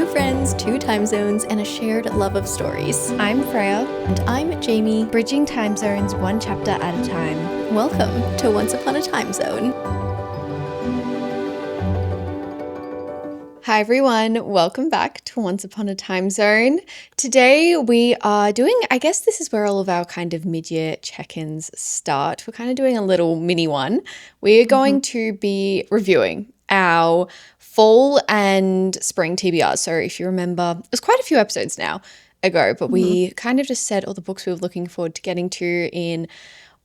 two friends, two time zones, and a shared love of stories. I'm Freya. And I'm Jamie. Bridging time zones one chapter at a time. Welcome to Once Upon a Time Zone. Hi everyone, welcome back to Once Upon a Time Zone. Today we are doing, I guess this is where all of our kind of mid-year check-ins start. We're kind of doing a little mini one. We're going to be reviewing our fall and spring TBRs. So if you remember, it was quite a few episodes now ago, but we kind of just said all the books we were looking forward to getting to in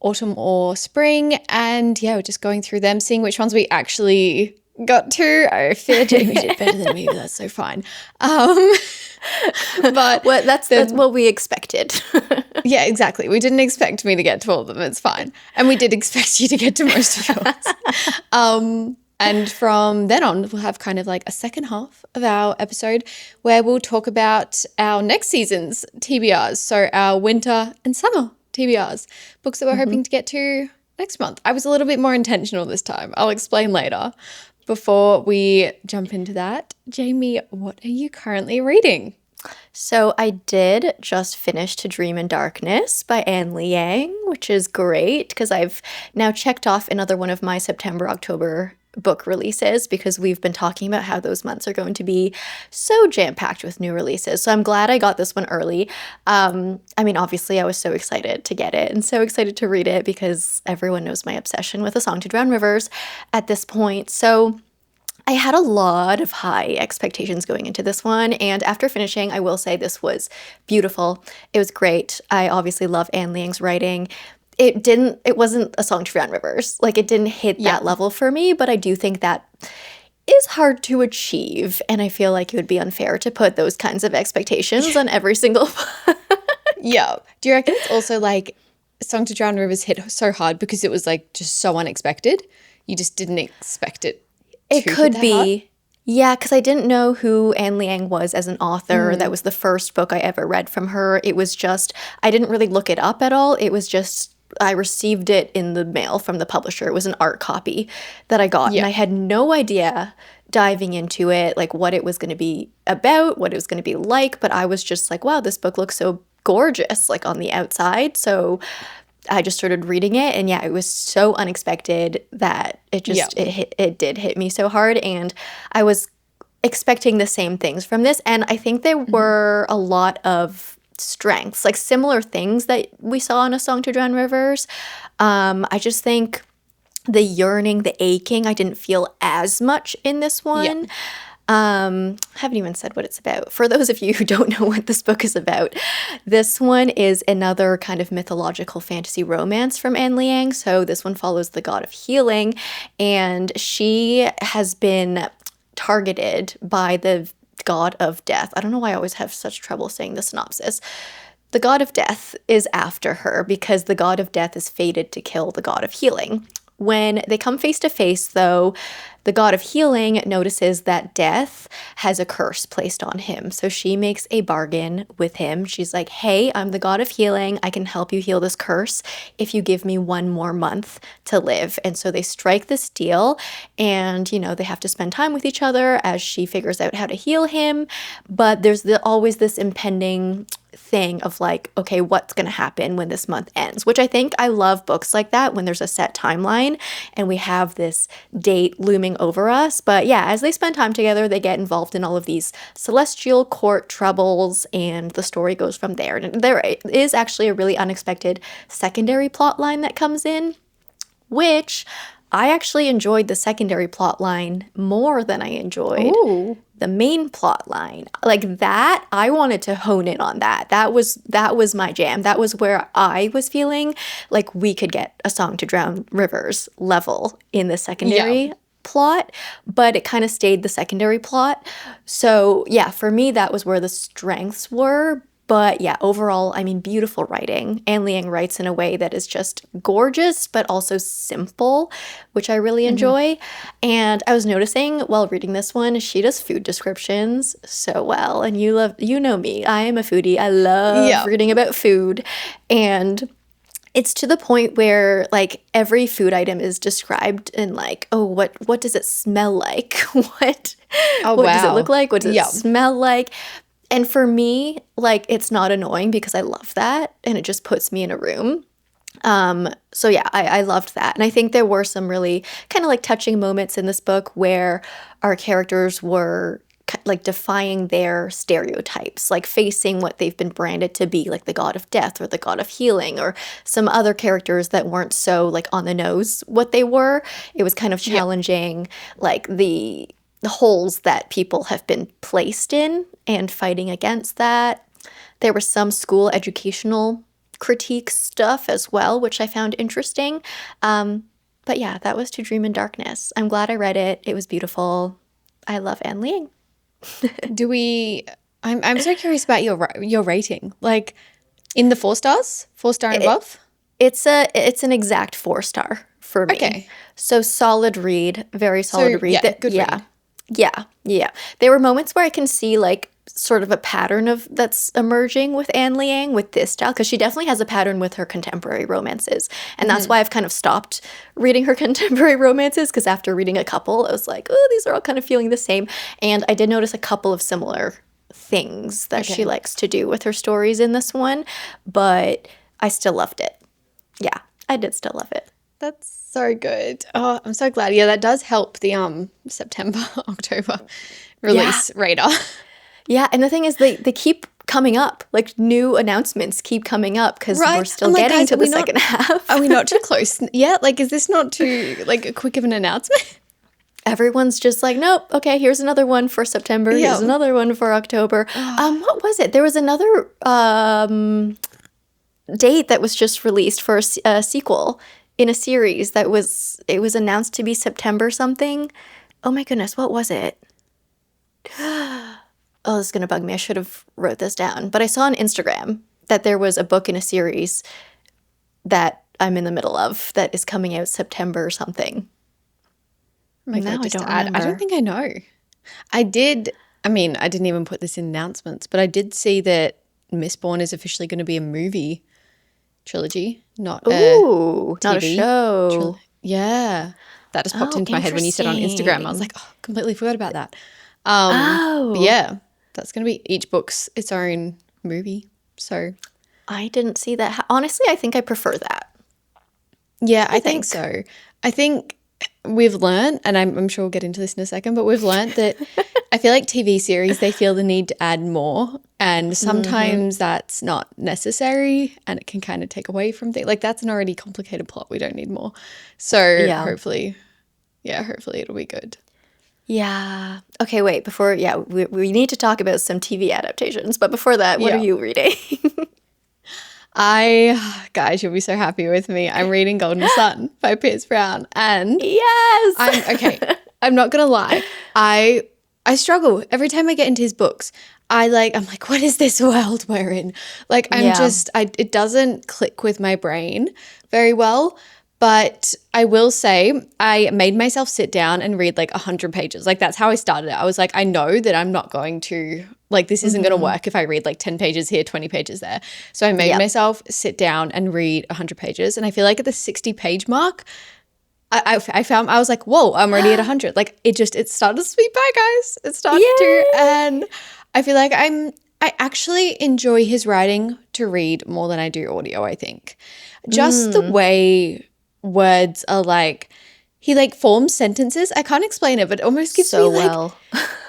autumn or spring. And yeah, we're just going through them, seeing which ones we actually got to. I fear Jamie did better than me, but that's so fine. But Well, that's what we expected. yeah, exactly. We didn't expect me to get to all of them. It's fine. And we did expect you to get to most of yours. And from then on, we'll have kind of like a second half of our episode where we'll talk about our next season's TBRs. So our winter and summer TBRs, books that we're hoping to get to next month. I was a little bit more intentional this time. I'll explain later. Before we jump into that, Jamie, what are you currently reading? So I did just finish To Dream in Darkness by Liang, which is great because I've now checked off another one of my September-October book releases because we've been talking about how those months are going to be so jam-packed with new releases. So I'm glad I got this one early. Obviously I was so excited to get it and so excited to read it because everyone knows my obsession with A Song to Drown Rivers at this point. So I had a lot of high expectations going into this one, and after finishing, I will say this was beautiful. It was great. I obviously love Anne Liang's writing. It wasn't A Song to Drown Rivers. Like, it didn't hit that level for me, but I do think that is hard to achieve, and I feel like it would be unfair to put those kinds of expectations on every single book. Yeah. Do you reckon it's also like A Song to Drown Rivers hit so hard because it was like just so unexpected? You just didn't expect it. It could be. Yeah, because I didn't know who Anne Liang was as an author. That was the first book I ever read from her. It was just, I didn't really look it up at all. It was just, I received it in the mail from the publisher. It was an art copy that I got. And I had no idea diving into it, like what it was going to be about, what it was going to be like. But I was just like, wow, this book looks so gorgeous, like on the outside. So I just started reading it, and yeah, it was so unexpected that it just it did hit me so hard, and I was expecting the same things from this, and I think there were a lot of strengths, like similar things that we saw in A Song to Drown Rivers. I just think the yearning, the aching, I didn't feel as much in this one. Haven't even said what it's about. For those of you who don't know what this book is about, this one is another kind of mythological fantasy romance from Anne Liang. So this one follows the god of healing, and she has been targeted by the god of death. I don't know why I always have such trouble saying the synopsis. The god of death is after her because the god of death is fated to kill the god of healing. When they come face to face, though, the god of healing notices that death has a curse placed on him. So she makes a bargain with him. She's like, hey, I'm the god of healing. I can help you heal this curse if you give me 1 more month to live. And so they strike this deal, and, they have to spend time with each other as she figures out how to heal him. But there's always this impending thing of like, okay, what's going to happen when this month ends? Which I think I love books like that when there's a set timeline and we have this date looming over us. But yeah, as they spend time together, they get involved in all of these celestial court troubles, and the story goes from there. And there is actually a really unexpected secondary plot line that comes in, which I actually enjoyed the secondary plot line more than I enjoyed the main plot line. Like that, I wanted to hone in on that. That was my jam. That was where I was feeling like we could get A Song to Drown Rivers level in the secondary plot, but it kind of stayed the secondary plot. So yeah, for me, that was where the strengths were. But yeah, overall, beautiful writing. Anne Liang writes in a way that is just gorgeous, but also simple, which I really enjoy. And I was noticing while reading this one, she does food descriptions so well. And you know me, I am a foodie. I love reading about food. And It's to the point where like every food item is described in like, oh, what does it smell like? What Oh, what does it look wow. like? What does it Yeah. smell like? And for me, like it's not annoying because I love that and it just puts me in a room. So yeah, I loved that. And I think there were some really kind of like touching moments in this book where our characters were like defying their stereotypes, like facing what they've been branded to be, like the god of death or the god of healing, or some other characters that weren't so like on the nose what they were. It was kind of Yeah. challenging like the holes that people have been placed in and fighting against that. There was some school educational critique stuff as well, which I found interesting. But yeah, that was To Dream in Darkness. I'm glad I read it. It was beautiful. I love Anne Liang. Do we? I'm so curious about your rating. Like in the 4 stars, 4 star and It, above. it's an exact 4 star for me. Okay. So solid read, very So solid read. yeah, good Yeah, read. yeah. There were moments where I can see like sort of a pattern of that's emerging with Anne Liang with this style because she definitely has a pattern with her contemporary romances, and that's why I've kind of stopped reading her contemporary romances because after reading a couple, I was like, oh, these are all kind of feeling the same, and I did notice a couple of similar things that she Okay. likes to do with her stories in this one, but I still loved it. Yeah, I did still love it. That's so good. Oh, I'm so glad. Yeah, that does help the September October Yeah. release radar. Yeah, and the thing is, they keep coming up. Like new announcements keep coming up because we're Right. still I'm like, getting guys, to are the we not second half. are we not too close yet? Like, is this not too like quick of an announcement? Everyone's just like, nope. Okay, here's another one for September. Here's Yeah. another one for October. What was it? There was another date that was just released for a sequel in a series that was announced to be September something. Oh my goodness, what was it? Oh, this is gonna bug me. I should have wrote this down. But I saw on Instagram that there was a book in a series that I'm in the middle of that is coming out September something. Oh my Now God, I just don't to add, I remember. don't think I know. I mean, I didn't even put this in announcements, but I did see that Mistborn is officially going to be a movie trilogy, not a Ooh, not a TV show. Yeah. That just popped Oh, into my head when you said on Instagram. I was interesting. like, oh, completely forgot about that. But Oh, yeah, that's going to be each book's its own movie. So I didn't see that. Honestly, I think I prefer that. yeah, I I think think. so. I think we've learned, and I'm sure we'll get into this in a second, but we've learned that I feel like TV series, they feel the need to add more. And sometimes that's not necessary and it can kind of take away from things. Like that's an already complicated plot. We don't need more. So Yeah. hopefully it'll be good. Yeah. Okay, wait, we need to talk about some TV adaptations. But before that, what are Yeah. you reading? Guys, you'll be so happy with me. I'm reading Golden Sun by Pierce Brown. And Yes. I'm not gonna lie. I struggle every time I get into his books. I'm like, what is this world we're in? Like, Yeah. it doesn't click with my brain very well. But I will say, I made myself sit down and read like 100 pages. Like, that's how I started it. I was like, I know that I'm not going to, like, this isn't going to work if I read like 10 pages here, 20 pages there. So I made Yep. myself sit down and read 100 pages. And I feel like at the 60-page mark, I was like, whoa, I'm already at 100. Like it started to speed by, guys. It started to, Yay! and I feel like I actually enjoy his writing to read more than I do audio, I think. Just the way words are like, he like forms sentences. I can't explain it, but it almost gives So me like, well.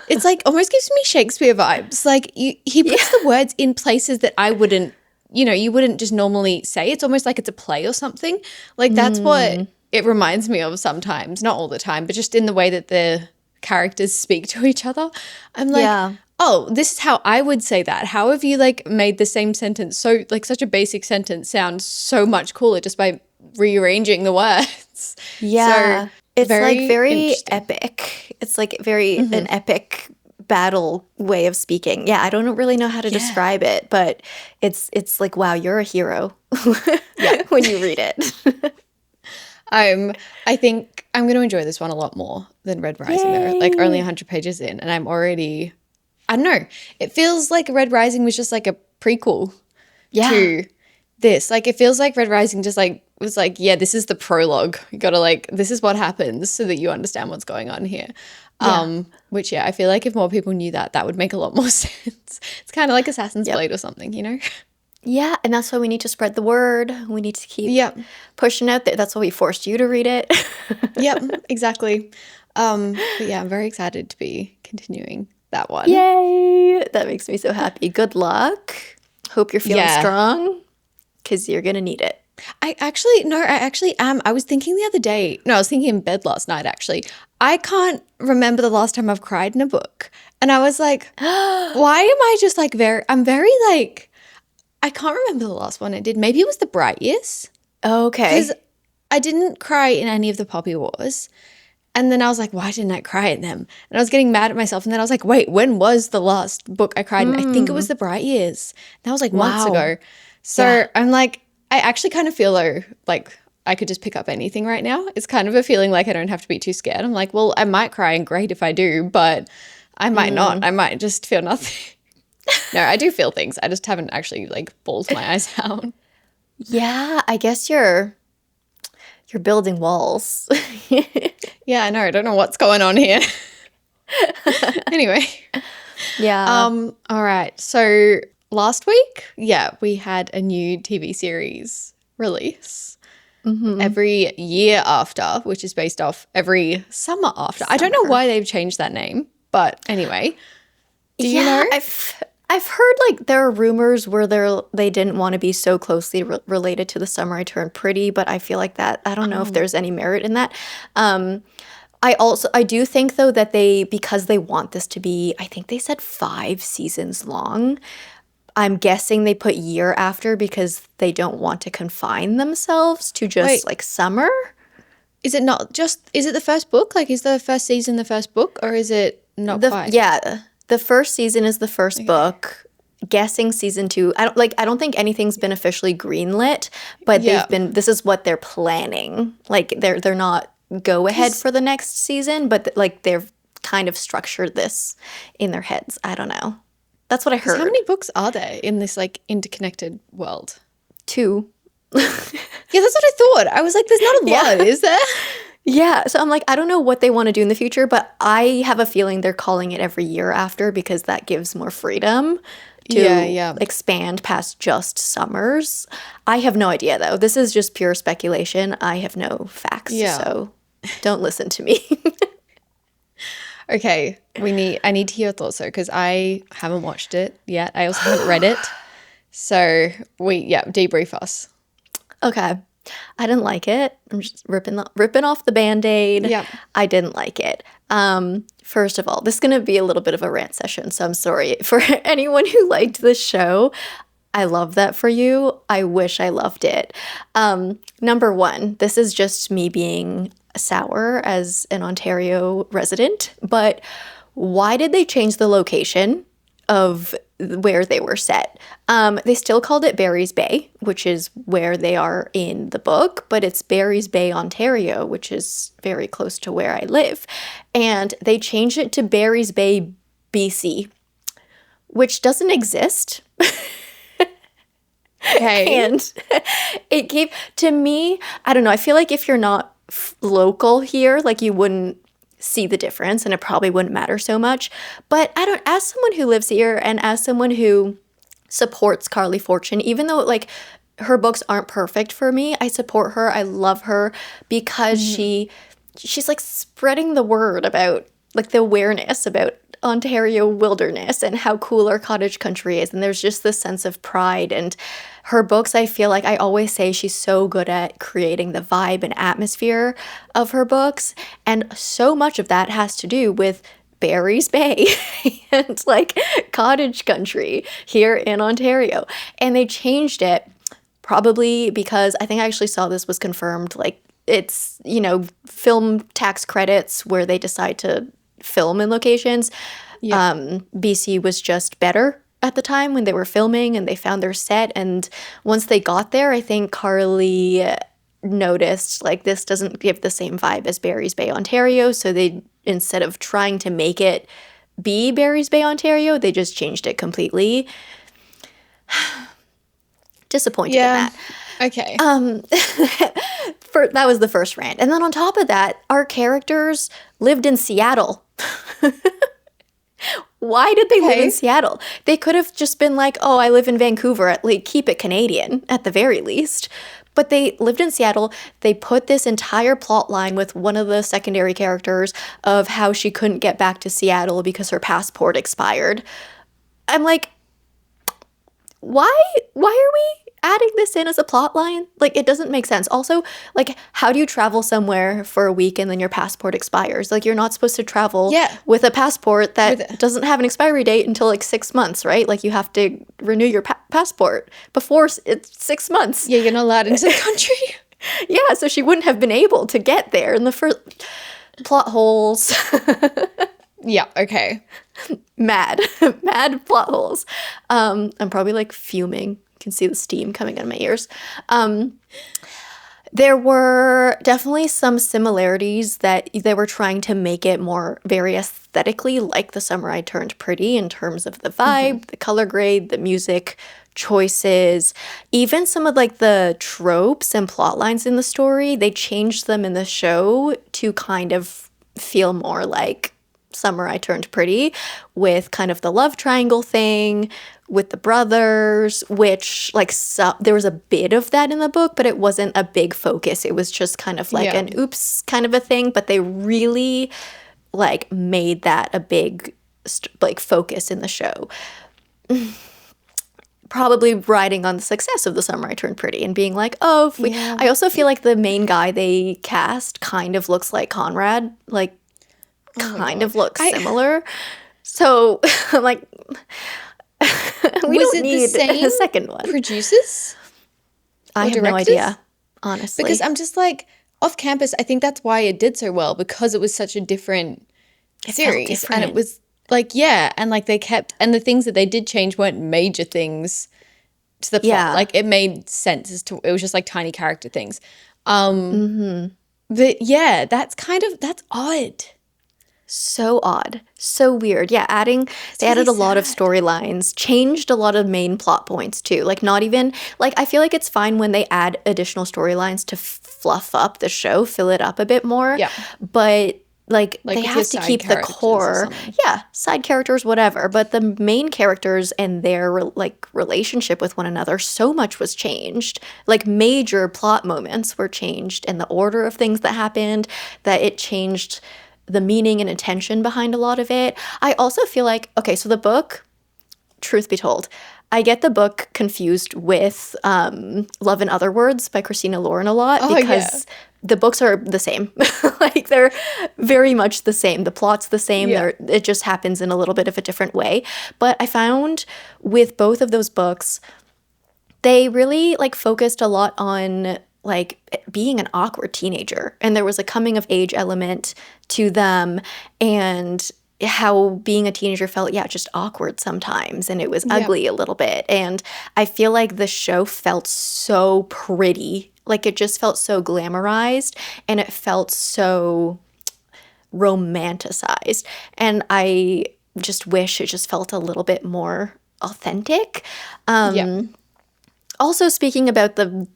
it's like almost gives me Shakespeare vibes. Like he puts the words in places that I wouldn't, you wouldn't just normally say. It's almost like it's a play or something. Like that's what it reminds me of sometimes, not all the time, but just in the way that the characters speak to each other. I'm like, Yeah. oh, this is how I would say that. How have you like made the same sentence so like such a basic sentence sound so much cooler just by rearranging the words? Yeah. So It's like very interesting. epic. It's like very an epic battle way of speaking. Yeah, I don't really know how to describe it, but it's like, wow, you're a hero when you read it. I think I'm going to enjoy this one a lot more than Red Rising though. Like only Yay. 100 pages in and I'm already, I don't know. It feels like Red Rising was just like a prequel Yeah. to this. Like, it feels like Red Rising just like was like, yeah, this is the prologue. You gotta like, this is what happens so that you understand what's going on here. Which, yeah, I feel like if more people knew that, that would make a lot more sense. It's kind of like Assassin's Blade or something, you know? Yeah, and that's why we need to spread the word. We need to keep pushing out there. That's why we forced you to read it. Yep, exactly. But yeah, I'm very excited to be continuing that one. Yay! That makes me so happy. Good luck. Hope you're feeling strong, because you're going to need it. I actually am. I was thinking the other day, I was thinking in bed last night, actually. I can't remember the last time I've cried in a book. And I was like, why am I just like I'm very like, I can't remember the last one I did. Maybe it was The Bright Years. Okay. Because I didn't cry in any of the Poppy Wars. And then I was like, why didn't I cry in them? And I was getting mad at myself. And then I was like, wait, when was the last book I cried in? I think it was The Bright Years. That was like months ago. So I'm like, I actually kind of feel like I could just pick up anything right now. It's kind of a feeling like I don't have to be too scared. I'm like, well, I might cry and great if I do, but I might not. I might just feel nothing. No, I do feel things. I just haven't actually like bawled my eyes out. Yeah, I guess you're building walls. Yeah, I know. I don't know what's going on here. Anyway. Yeah. All right. So last week, we had a new TV series release every year after, which is based off every summer after. I don't know why they've changed that name, but anyway. Do you know? I've heard like there are rumors where they didn't want to be so closely related to The Summer I Turned Pretty, but I feel like that I don't know if there's any merit in that. I do think though that because they want this to be, I think they said 5 seasons long. I'm guessing they put year after because they don't want to confine themselves to just like summer. Is it the first book? Like, is the first season the first book, or is it not 5? Yeah. The first season is the first book. Guessing season 2. I don't think anything's been officially greenlit, but this is what they're planning. Like they're not go ahead for the next season, but like they've kind of structured this in their heads. I don't know. That's what I heard. How many books are there in this like interconnected world? 2. Yeah, that's what I thought. I was like, there's not a lot, is there? Yeah, so I'm like, I don't know what they want to do in the future, but I have a feeling they're calling it every year after because that gives more freedom to expand past just summers. I have no idea, though. This is just pure speculation. I have no facts, so don't listen to me. Okay, I need to hear your thoughts, though, because I haven't watched it yet. I also haven't read it. So, debrief us. Okay. I didn't like it. I'm just ripping off the Band-Aid. Yeah. I didn't like it. First of all, this is going to be a little bit of a rant session, so I'm sorry. For anyone who liked this show, I love that for you. I wish I loved it. Number 1, this is just me being sour as an Ontario resident, but why did they change the location of where they were set? They still called it Barry's Bay, which is where they are in the book, but it's Barry's Bay, Ontario, which is very close to where I live. And they changed it to Barry's Bay, BC, which doesn't exist. Okay. And it gave, to me, I don't know, I feel like if you're not local here, like you wouldn't see the difference and it probably wouldn't matter so much. But as someone who lives here and as someone who supports Carley Fortune, even though like her books aren't perfect for me, I support her. I love her because she's like spreading the word about like the awareness about Ontario wilderness and how cool our cottage country is. And there's just this sense of pride. And her books, I feel like I always say she's so good at creating the vibe and atmosphere of her books. And so much of that has to do with Barry's Bay and like cottage country here in Ontario. And they changed it probably because I think I actually saw this was confirmed. Like it's, film tax credits where they decide to film in locations. BC was just better at the time when they were filming and they found their set. And once they got there, I think Carley noticed like this doesn't give the same vibe as Barry's Bay, Ontario. So they, instead of trying to make it be Barry's Bay, Ontario, they just changed it completely. Disappointed in Yeah. that. Okay. That was the first rant. And then on top of that, our characters lived in Seattle. Why did they live in Seattle? They could have just been like, oh, I live in Vancouver. Like, keep it Canadian at the very least. But they lived in Seattle. They put this entire plot line with one of the secondary characters of how she couldn't get back to Seattle because her passport expired. I'm like, why are we adding this in as a plot line? Like, it doesn't make sense. Also, like, how do you travel somewhere for a week and then your passport expires? Like, you're not supposed to travel with a passport that doesn't have an expiry date until like 6 months, right? Like, you have to renew your passport before it's 6 months. Yeah, you're not allowed into the country. Yeah, so she wouldn't have been able to get there in the first plot holes. Yeah, okay. Mad plot holes. I'm probably like fuming. Can see the steam coming out of my ears. There were definitely some similarities that they were trying to make it more very aesthetically like The Summer I Turned Pretty in terms of the vibe, the color grade, the music choices, even some of like the tropes and plot lines in the story. They changed them in the show to kind of feel more like Summer I Turned Pretty, with kind of the love triangle thing with the brothers, which like there was a bit of that in the book, but it wasn't a big focus. It was just kind of like an oops kind of a thing, but they really like made that a big like focus in the show. Probably riding on the success of The Summer I Turned Pretty and being like, oh, I also feel like the main guy they cast kind of looks like Conrad, like kind of looks similar. So I'm like, we don't need a second one. Producers? I have no idea, honestly. Because I'm just like, Off Campus, I think that's why it did so well, because it was such a different series. And it was like, and like they kept, and the things that they did change weren't major things to the plot. Yeah. Like it made sense as to, it was just like tiny character things. But yeah, that's odd. So odd. So weird. Yeah, they added a lot of storylines, changed a lot of main plot points too. Like not even, like I feel like it's fine when they add additional storylines to fluff up the show, fill it up a bit more. Yeah. But like they have to keep the core. Yeah, side characters, whatever. But the main characters and their like relationship with one another, so much was changed. Like major plot moments were changed, and the order of things that happened, that it changed the meaning and intention behind a lot of it. I also feel like, okay, so the book, truth be told, I get the book confused with Love in Other Words by Christina Lauren a lot because the books are the same. Like they're very much the same. The plot's the same. It just happens in a little bit of a different way. But I found with both of those books, they really like focused a lot on like being an awkward teenager, and there was a coming of age element to them, and how being a teenager felt just awkward sometimes, and it was ugly a little bit. And I feel like the show felt so pretty, like it just felt so glamorized, and it felt so romanticized, and I just wish it just felt a little bit more authentic. Also, speaking about the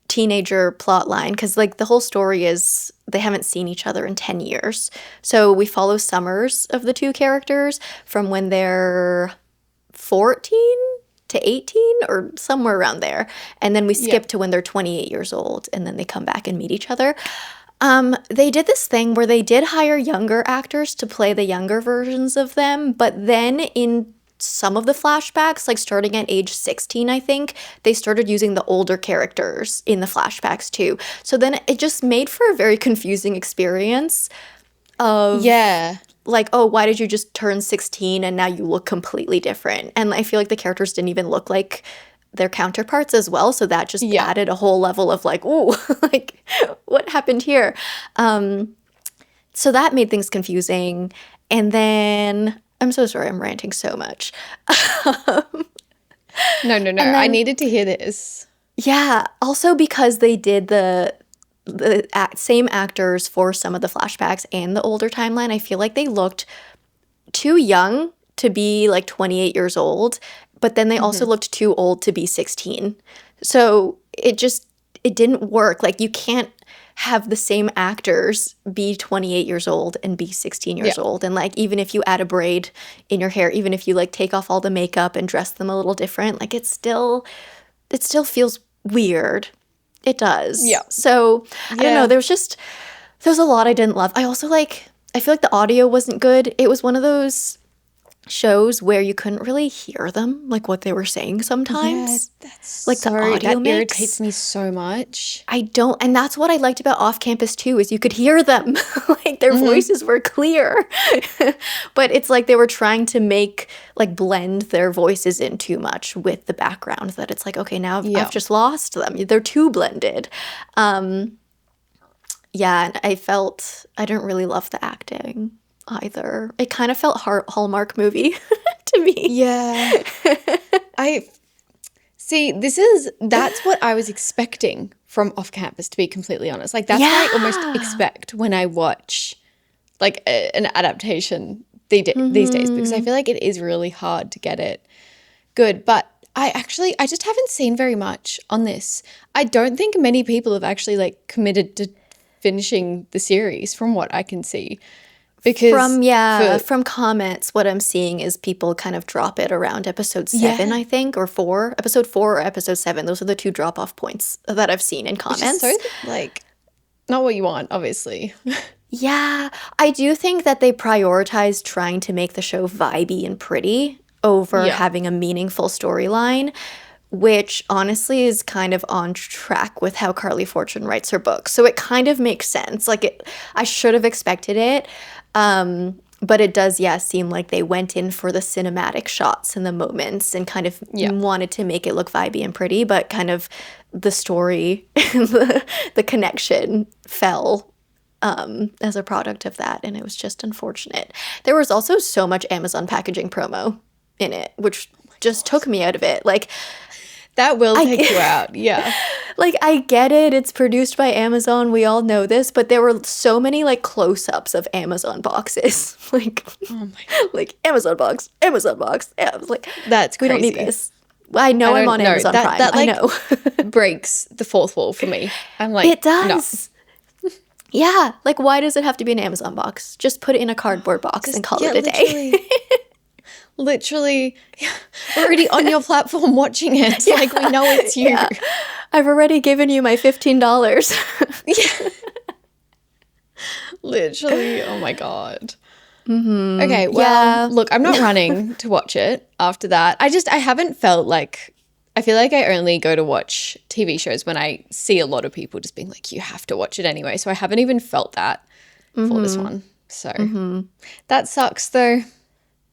teenager plot line, because like the whole story is they haven't seen each other in 10 years. So we follow summers of the two characters from when they're 14 to 18 or somewhere around there. And then we skip to when they're 28 years old, and then they come back and meet each other. They did this thing where they did hire younger actors to play the younger versions of them, but then in some of the flashbacks, like starting at age 16, I think, they started using the older characters in the flashbacks too. So then it just made for a very confusing experience of like, oh, why did you just turn 16 and now you look completely different? And I feel like the characters didn't even look like their counterparts as well, so that just added a whole level of like, ooh, like what happened here? So that made things confusing. And then I'm so sorry, I'm ranting so much. No. I needed to hear this. Yeah, also because they did the same actors for some of the flashbacks and the older timeline, I feel like they looked too young to be like 28 years old, but then they also looked too old to be 16. So it didn't work. Like, you can't have the same actors be 28 years old and be 16 years old. And like, even if you add a braid in your hair, even if you like take off all the makeup and dress them a little different, like it still feels weird. It does. Yeah. So I don't know. There was a lot I didn't love. I also I feel like the audio wasn't good. It was one of those shows where you couldn't really hear them, like what they were saying sometimes. Yeah, that's like the audio that mix irritates me so much. and that's what I liked about Off Campus too, is you could hear them. Like their voices were clear. But it's like they were trying to blend their voices in too much with the background, that it's like, okay, now I've just lost them. They're too blended. And I didn't really love the acting either. It kind of felt Hallmark movie to me. Yeah. That's what I was expecting from Off Campus, to be completely honest. Like, that's what I almost expect when I watch like an adaptation these days, because I feel like it is really hard to get it good. But I just haven't seen very much on this. I don't think many people have actually like committed to finishing the series, from what I can see. Because from comments, what I'm seeing is people kind of drop it around episode 7, I think, or 4. Episode 4 or episode 7. Those are the 2 drop-off points that I've seen in comments. Which is so, like, not what you want, obviously. Yeah, I do think that they prioritize trying to make the show vibey and pretty over having a meaningful storyline, which honestly is kind of on track with how Carley Fortune writes her books. So it kind of makes sense. Like, I should have expected it. But it does, seem like they went in for the cinematic shots and the moments and kind of wanted to make it look vibey and pretty, but kind of the story, the connection fell as a product of that, and it was just unfortunate. There was also so much Amazon packaging promo in it, which just took me out of it. Like, that will take you out, yeah. Like, I get it. It's produced by Amazon. We all know this. But there were so many, like, close-ups of Amazon boxes. Like, oh my God. Like, Amazon box. Yeah, I was like, that's crazy. We don't need this. I know I'm on Amazon Prime. That, like, I know. breaks the fourth wall for me. I'm like, it does. No. Yeah. Like, why does it have to be an Amazon box? Just put it in a cardboard box and call it a day. Literally, already on your platform watching it. Yeah, like, we know it's you. Yeah. I've already given you my $15. Yeah. Literally, oh my God. Mm-hmm. Okay, well, look, I'm not running to watch it after that. I haven't felt like, I feel like I only go to watch TV shows when I see a lot of people just being like, you have to watch it anyway. So I haven't even felt that for this one. So that sucks though.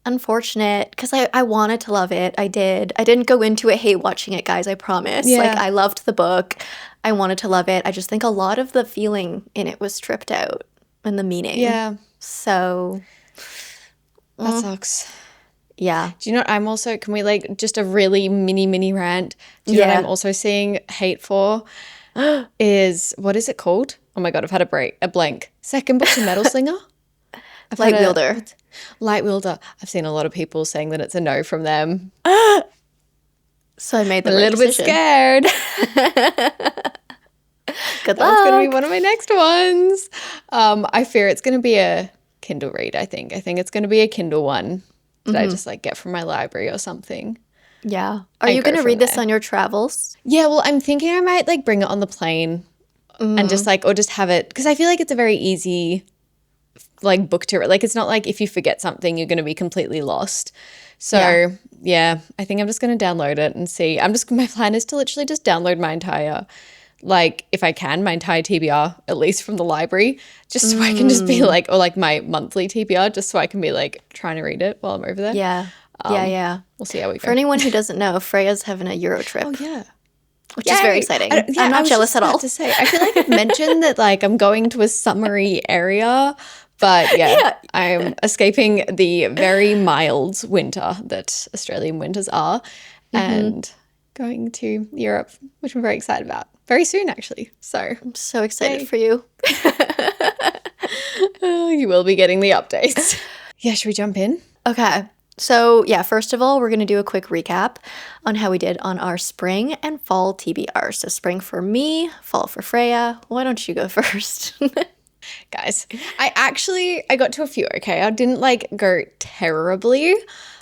Unfortunate, because I wanted to love it. I did. I didn't go into it hate watching it, guys, I promise. Yeah. Like, I loved the book. I wanted to love it. I just think a lot of the feeling in it was stripped out, and the meaning. Yeah. So. That sucks. Yeah. Do you know what I'm also, can we like just a really mini rant? Do you know what I'm also seeing hate for? Is, what is it called? Oh my God, I've had a blank. Second book to Metal Slinger? Light Wielder. Light Wielder. I've seen a lot of people saying that it's a no from them. So I made the right little bit scared. Good luck. That's going to be one of my next ones. I fear it's going to be a Kindle read, I think. I think it's going to be a Kindle one that I just like get from my library or something. Yeah. Are you going to read this on your travels? Yeah, well, I'm thinking I might like bring it on the plane and just like, or just have it, because I feel like it's a very easy like book to read. Like, it's not like if you forget something, you're going to be completely lost. So yeah, I think I'm just going to download it and see. My plan is to literally just download my entire, like, if I can, my entire TBR, at least from the library, just so I can just be like, or like my monthly TBR, just so I can be like trying to read it while I'm over there. Yeah. Yeah. We'll see how we go. For anyone who doesn't know, Freya's having a Euro trip. Oh, yeah. Which is very exciting. I'm not jealous at all. To say, I feel like I've mentioned that like I'm going to a summery area, but I'm escaping the very mild winter that Australian winters are and going to Europe, which I'm very excited about. Very soon, actually. So I'm so excited for you. You will be getting the updates. Yeah, should we jump in? Okay. So, yeah, first of all, we're going to do a quick recap on how we did on our spring and fall TBR. So, spring for me, fall for Freya. Why don't you go first? Guys, I got to a few, okay? I didn't like go terribly,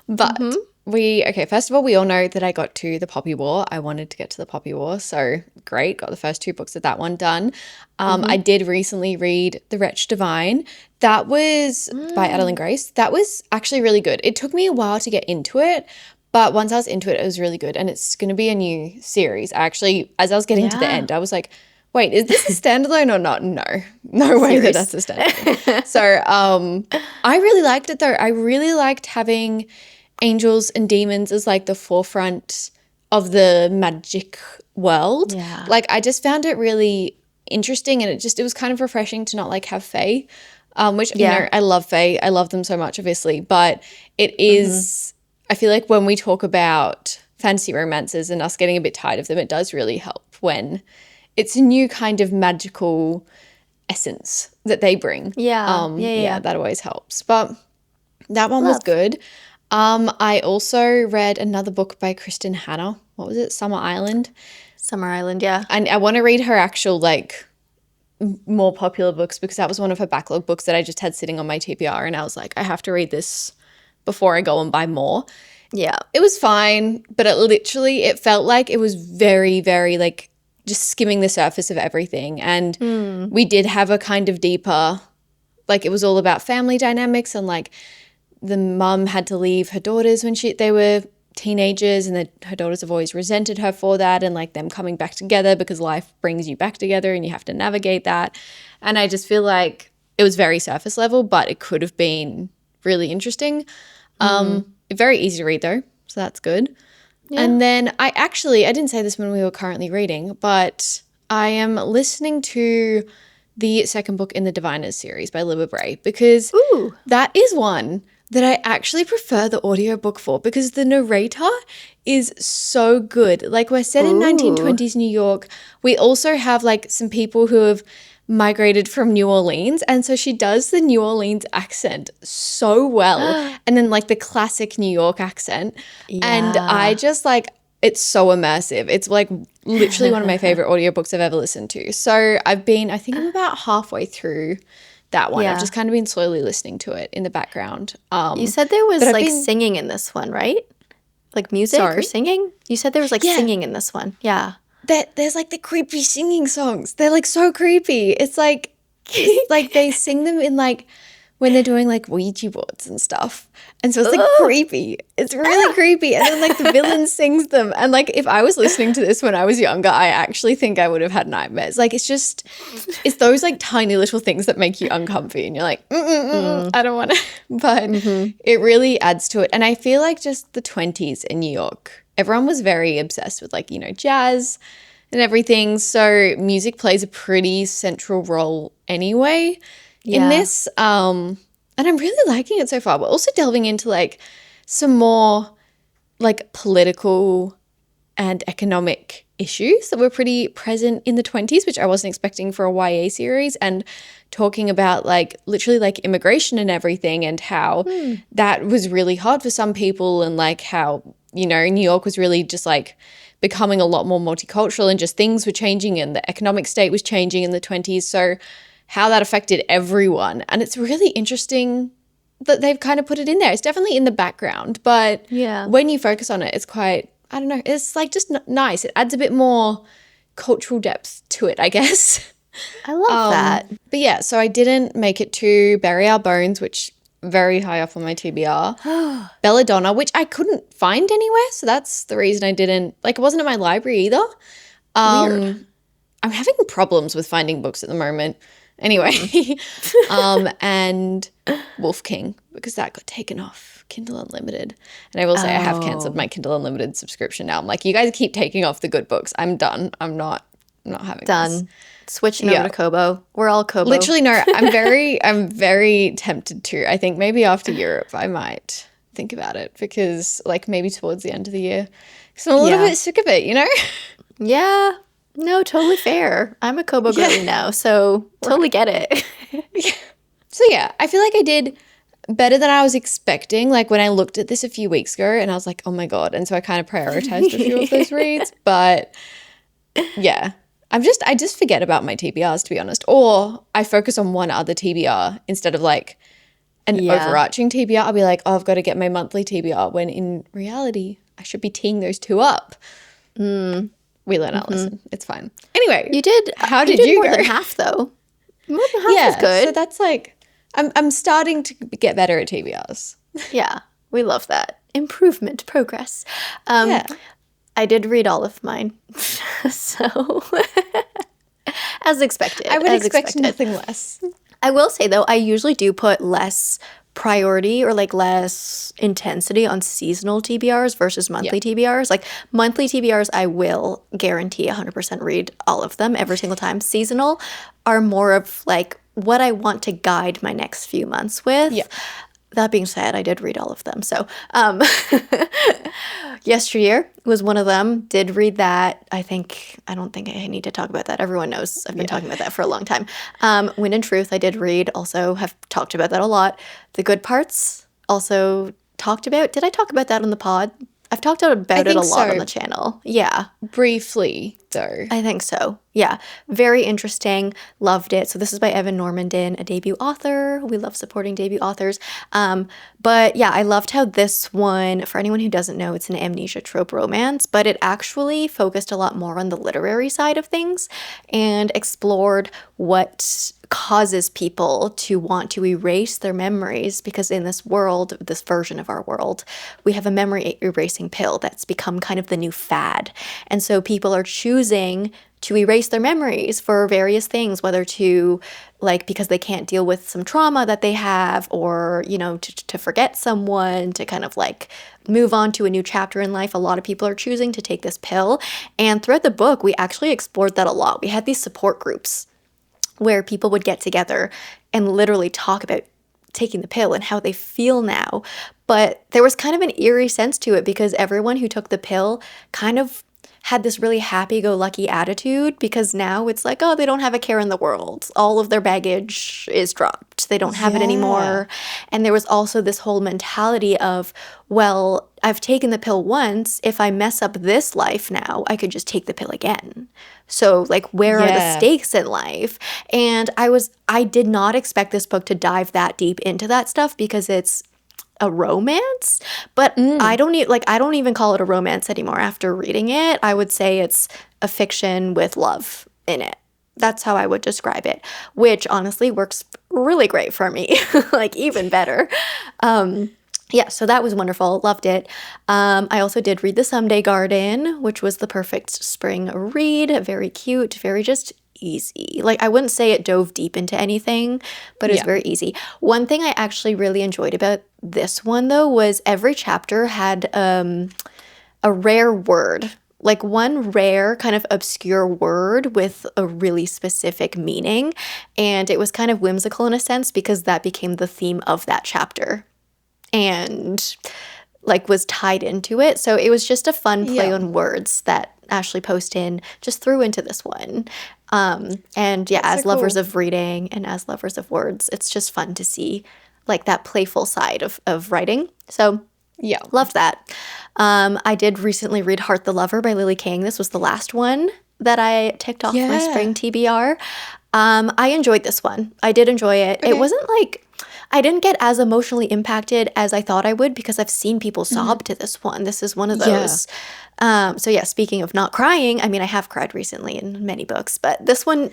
but first of all, we all know that I got to the Poppy War. I wanted to get to the Poppy War, so great. Got the first 2 books of that one done. I did recently read The Wretched Divine. That was by Adalyn Grace. That was actually really good. It took me a while to get into it, but once I was into it, it was really good. And it's going to be a new series. Actually, as I was getting to the end, I was like, wait, is this a standalone or not? No way that that's a standalone. So I really liked it though. I really liked having angels and demons as like the forefront of the magic world. Yeah. Like I just found it really interesting, and it was kind of refreshing to not like have fae, which, you know, I love fae. I love them so much, obviously, but it is, I feel like when we talk about fantasy romances and us getting a bit tired of them, it does really help when it's a new kind of magical essence that they bring. Yeah. That always helps. But that one was good. I also read another book by Kristen Hanna. What was it? Summer Island. Summer Island, yeah. And I want to read her actual, like, more popular books, because that was one of her backlog books that I just had sitting on my TBR, and I was like, I have to read this before I go and buy more. Yeah. It was fine, but it felt like it was very, very, like, just skimming the surface of everything. And we did have a kind of deeper, like, it was all about family dynamics, and like the mum had to leave her daughters when they were teenagers, and her daughters have always resented her for that, and like them coming back together because life brings you back together and you have to navigate that. And I just feel like it was very surface level, but it could have been really interesting. Very easy to read though, so that's good. Yeah. And then I didn't say this when we were currently reading, but I am listening to the second book in the Diviners series by Libba Bray, because that is one that I actually prefer the audiobook for, because the narrator is so good. Like, we're set in 1920s New York. We also have like some people who have migrated from New Orleans, and so she does the New Orleans accent so well, and then like the classic New York accent, and I just like, it's so immersive. It's like literally one of my favorite audiobooks I've ever listened to. So I think I'm about halfway through that one. I've just kind of been slowly listening to it in the background. You said there was like singing in this one, right? Like music or singing? You said there was like singing in this one. Yeah. There's like the creepy singing songs. They're like so creepy. It's like they sing them in like when they're doing like Ouija boards and stuff. And so it's like creepy. It's really creepy. And then like the villain sings them. And like if I was listening to this when I was younger, I actually think I would have had nightmares. Like it's those like tiny little things that make you uncomfy, and you're like, I don't want to. But it really adds to it. And I feel like just the 20s in New York, everyone was very obsessed with like, you know, jazz and everything. So music plays a pretty central role anyway in this. And I'm really liking it so far. We're also delving into like some more like political and economic issues that were pretty present in the 20s, which I wasn't expecting for a YA series, and talking about like literally like immigration and everything, and how that was really hard for some people, and like how, you know, New York was really just like becoming a lot more multicultural, and just things were changing, and the economic state was changing in the 20s. So how that affected everyone. And it's really interesting that they've kind of put it in there. It's definitely in the background, but when you focus on it, it's quite, I don't know, it's like just nice. It adds a bit more cultural depth to it, I guess. I love that. But yeah, so I didn't make it to Bury Our Bones, which very high up on my TBR. Belladonna, which I couldn't find anywhere, so that's the reason I didn't, like, it wasn't in my library either. Weird. I'm having problems with finding books at the moment. Anyway, and Wolf King, because that got taken off Kindle Unlimited. And I will say I have cancelled my Kindle Unlimited subscription now. I'm like, you guys keep taking off the good books. I'm done. I'm not having this. Switching over to Kobo. We're all Kobo. Literally, no. I'm very tempted to. I think maybe after Europe I might think about it, because like maybe towards the end of the year. Because I'm a little bit sick of it, you know? Yeah. No, totally fair. I'm a Kobo girly now, so totally get it. So yeah, I feel like I did better than I was expecting. Like when I looked at this a few weeks ago and I was like, oh my God. And so I kind of prioritized a few of those reads. But yeah, I just forget about my TBRs, to be honest. Or I focus on one other TBR instead of like an overarching TBR. I'll be like, oh, I've got to get my monthly TBR, when in reality, I should be teeing those two up. We learn our lesson. It's fine. Anyway, You did. How you did you more go? than half, though. More than half is good. So that's like, I'm starting to get better at TBRs. Yeah, we love that. Improvement, progress. Yeah. I did read all of mine. So, as expected. I would as expect expected. nothing less. I will say, though, I usually do put less priority or like less intensity on seasonal TBRs versus monthly TBRs. Like monthly TBRs, I will guarantee 100% read all of them every single time. Seasonal are more of like what I want to guide my next few months with. Yeah. That being said, I did read all of them. So, Yesteryear was one of them. Did read that. I don't think I need to talk about that. Everyone knows I've been talking about that for a long time. Wind and Truth, I did read. Also have talked about that a lot. The Good Parts, also talked about. Did I talk about that on the pod? I've talked about it a lot on the channel. Yeah. Briefly, though. I think so. Yeah. Very interesting. Loved it. So this is by Evan Normandin, a debut author. We love supporting debut authors. But yeah, I loved how this one, for anyone who doesn't know, it's an amnesia trope romance, but it actually focused a lot more on the literary side of things and explored what causes people to want to erase their memories, because in this world, this version of our world, we have a memory erasing pill that's become kind of the new fad. And so people are choosing to erase their memories for various things, whether to like because they can't deal with some trauma that they have, or, you know, to forget someone, to kind of like move on to a new chapter in life. A lot of people are choosing to take this pill. And throughout the book, we actually explored that a lot. We had these support groups where people would get together and literally talk about taking the pill and how they feel now. But there was kind of an eerie sense to it, because everyone who took the pill kind of had this really happy-go-lucky attitude, because now it's like, oh, they don't have a care in the world. All of their baggage is dropped. They don't have it anymore. And there was also this whole mentality of, well, I've taken the pill once. If I mess up this life now, I could just take the pill again. So like, where are the stakes in life? And I did not expect this book to dive that deep into that stuff, because it's a romance, but I don't even call it a romance anymore after reading it. I would say it's a fiction with love in it. That's how I would describe it, which honestly works really great for me, like even better. Yeah, so that was wonderful. Loved it. I also did read The Someday Garden, which was the perfect spring read. Very cute, very just easy. Like, I wouldn't say it dove deep into anything, but it was very easy. One thing I actually really enjoyed about this one, though, was every chapter had a rare word. Like one rare kind of obscure word with a really specific meaning. And it was kind of whimsical in a sense, because that became the theme of that chapter and like was tied into it. So it was just a fun play on words that Ashley Poston just threw into this one. And yeah, as lovers of reading and as lovers of words, it's just fun to see like that playful side of writing. So yeah, loved that. I did recently read Heart the Lover by Lily King. This was the last one that I ticked off my spring TBR. I enjoyed this one. I did enjoy it. It wasn't like, I didn't get as emotionally impacted as I thought I would, because I've seen people sob to this one. This is one of those. So yeah, speaking of not crying, I mean, I have cried recently in many books, but this one,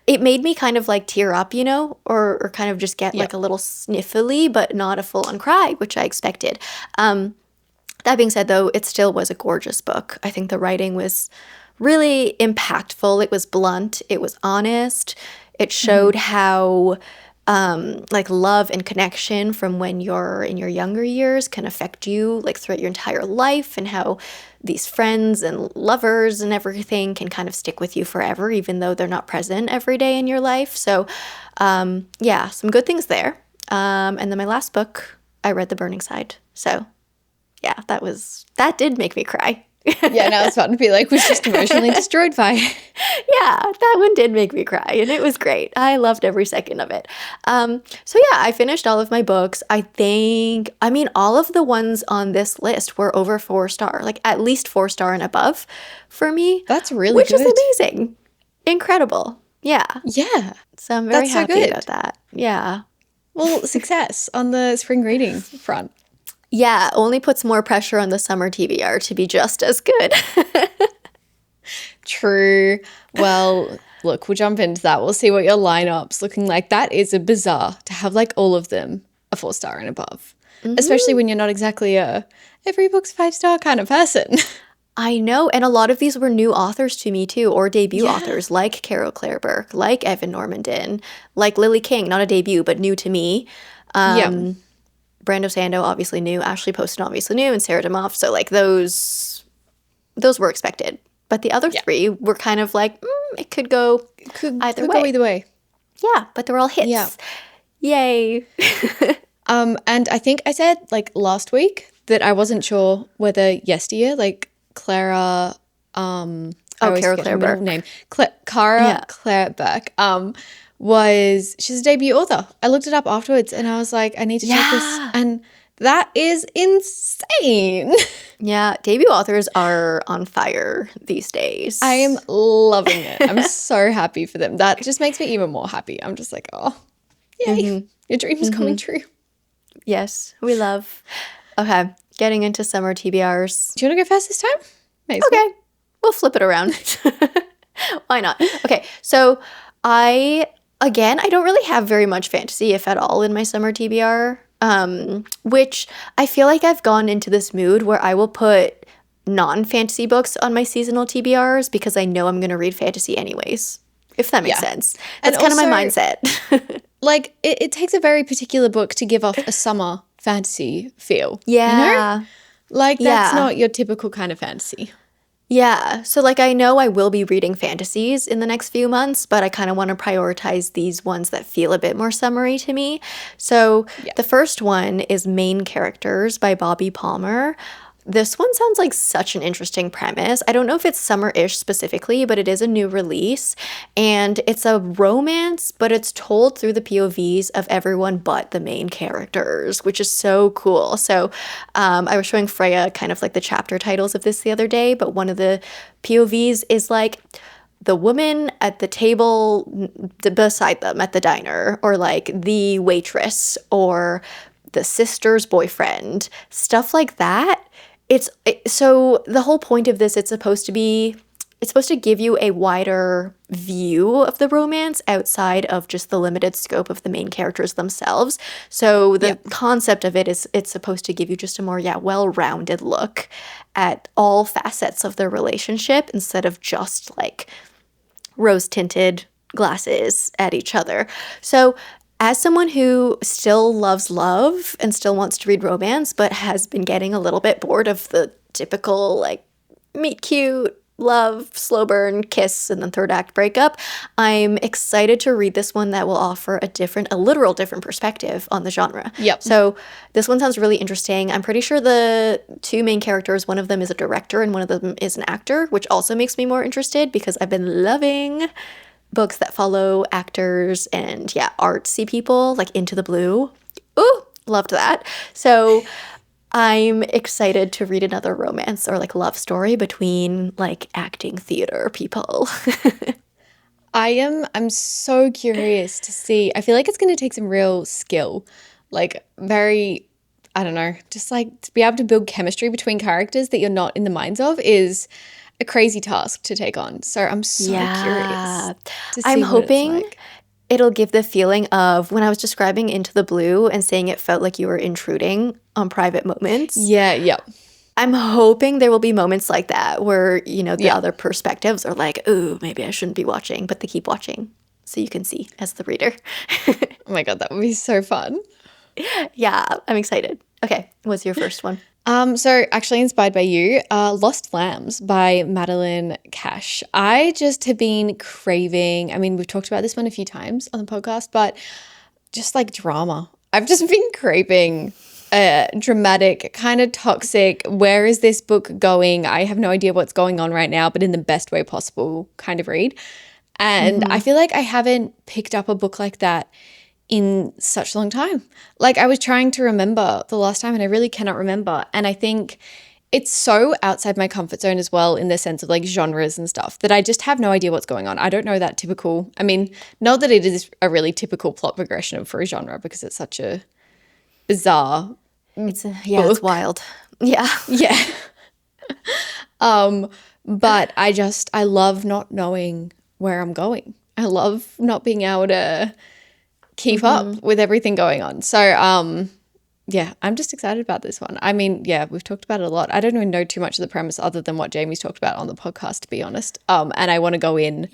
it made me kind of like tear up, you know, or kind of just get like a little sniffly, but not a full-on cry, which I expected. That being said, though, it still was a gorgeous book. I think the writing was really impactful. It was blunt. It was honest. It showed how like love and connection from when you're in your younger years can affect you like throughout your entire life, and how these friends and lovers and everything can kind of stick with you forever, even though they're not present every day in your life. So yeah, some good things there. And then my last book, I read The Burning Side. So yeah, that did make me cry. Yeah, now it's about to be like, was just emotionally destroyed by. Yeah, that one did make me cry, and it was great. I loved every second of it. So yeah, I finished all of my books. I mean, all of the ones on this list were over 4-star, like at least 4-star and above for me. That's really which good. is amazing. Incredible. Yeah. Yeah. So I'm very That's so happy good. about that. Yeah. Well, success on the spring reading front. Yeah, only puts more pressure on the summer TBR to be just as good. True. Well, look, we'll jump into that. We'll see what your lineup's looking like. That is a bizarre to have like all of them a 4-star and above, especially when you're not exactly a every book's 5-star kind of person. I know, and a lot of these were new authors to me too, or debut authors like Carol Claire Burke, like Evan Normandin, like Lily King, not a debut, but new to me. Yeah. Brando Sando, obviously new. Ashley Poston, obviously new, and Sarah Damoff. So like those were expected. But the other three were kind of like, it could go either way. Go either way. Yeah, but they're all hits. Yeah. Yay. And I think I said like last week that I wasn't sure whether yesteryear, like Clara, I always Carol forget Claire her middle Burke. name, Cara Claire Burke, she's a debut author. I looked it up afterwards and I was like, I need to check this. And that is insane. Yeah, debut authors are on fire these days. I am loving it. I'm so happy for them. That just makes me even more happy. I'm just like, oh, yay. Your dream is coming true. Yes, we love. Okay, getting into summer TBRs. Do you want to go first this time? Maybe. Okay, we'll flip it around. Why not? Okay, so I don't really have very much fantasy, if at all, in my summer TBR, which I feel like I've gone into this mood where I will put non-fantasy books on my seasonal TBRs because I know I'm going to read fantasy anyways, if that makes sense. That's kind of my mindset. Like, it takes a very particular book to give off a summer fantasy feel. Yeah. You know? Like, that's not your typical kind of fantasy. Yeah. So, like, I know I will be reading fantasies in the next few months, but I kind of want to prioritize these ones that feel a bit more summery to me. So, the first one is Main Characters by Bobby Palmer. This one sounds like such an interesting premise. I don't know if it's summer-ish specifically, but it is a new release. And it's a romance, but it's told through the POVs of everyone but the main characters, which is so cool. So I was showing Freya kind of like the chapter titles of this the other day, but one of the POVs is like the woman at the table beside them at the diner, or like the waitress, or the sister's boyfriend, stuff like that. So the whole point of this, it's supposed to give you a wider view of the romance outside of just the limited scope of the main characters themselves. So the concept of it is it's supposed to give you just a more, well-rounded look at all facets of their relationship instead of just like rose-tinted glasses at each other. So as someone who still loves love and still wants to read romance, but has been getting a little bit bored of the typical, like, meet cute, love, slow burn, kiss, and then third act breakup, I'm excited to read this one that will offer a literal different perspective on the genre. Yep. So this one sounds really interesting. I'm pretty sure the two main characters, one of them is a director and one of them is an actor, which also makes me more interested because I've been loving books that follow actors and artsy people, like Into the Blue. Ooh, loved that. So I'm excited to read another romance or like love story between like acting theater people. I'm so curious to see. I feel like it's going to take some real skill, like very, I don't know, just like to be able to build chemistry between characters that you're not in the minds of is a crazy task to take on. So I'm so curious to see I'm what hoping it's like. It'll give the feeling of when I was describing Into the Blue and saying it felt like you were intruding on private moments. Yeah. I'm hoping there will be moments like that where, the other perspectives are like, ooh, maybe I shouldn't be watching, but they keep watching so you can see as the reader. Oh my God, that would be so fun. Yeah, I'm excited. Okay, what's your first one? So actually inspired by you, Lost Lambs by Madeline Cash. I just have been craving, I mean, we've talked about this one a few times on the podcast, but just like drama. I've just been craving dramatic, kind of toxic, where is this book going? I have no idea what's going on right now, but in the best way possible kind of read. And I feel like I haven't picked up a book like that in such a long time. Like I was trying to remember the last time and I really cannot remember. And I think it's so outside my comfort zone as well in the sense of like genres and stuff that I just have no idea what's going on. I don't know that typical, I mean, not that it is a really typical plot progression for a genre because it's such a bizarre It's book. wild. Yeah. Yeah. But I love not knowing where I'm going. I love not being able to keep up with everything going on. So, yeah, I'm just excited about this one. I mean, yeah, we've talked about it a lot. I don't even know too much of the premise other than what Jamie's talked about on the podcast, to be honest. And I want to go in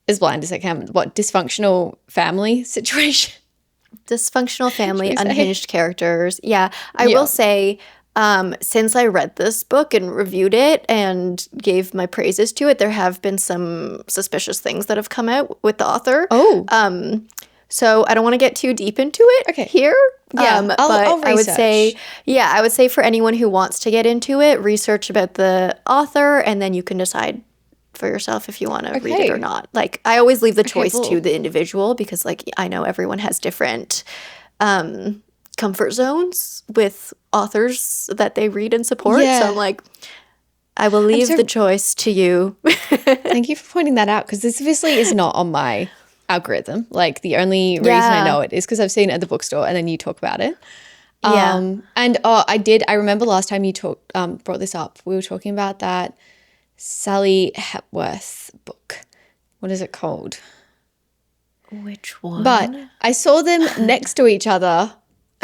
as blind as I can. What, dysfunctional family situation? Dysfunctional family, unhinged characters. Yeah, I will say, since I read this book and reviewed it and gave my praises to it, there have been some suspicious things that have come out with the author. Oh. So I don't want to get too deep into it here. Yeah, I'll I would say, I would say for anyone who wants to get into it, research about the author, and then you can decide for yourself if you want to read it or not. Like I always leave the choice to the individual because like I know everyone has different comfort zones with authors that they read and support. So I'm like, I will leave the choice to you. Thank you for pointing that out because this obviously is not on my algorithm. Like the only reason I know it is because I've seen it at the bookstore and then you talk about it. And I remember last time you brought this up, we were talking about that Sally Hepworth book. What is it called? Which one? But I saw them next to each other.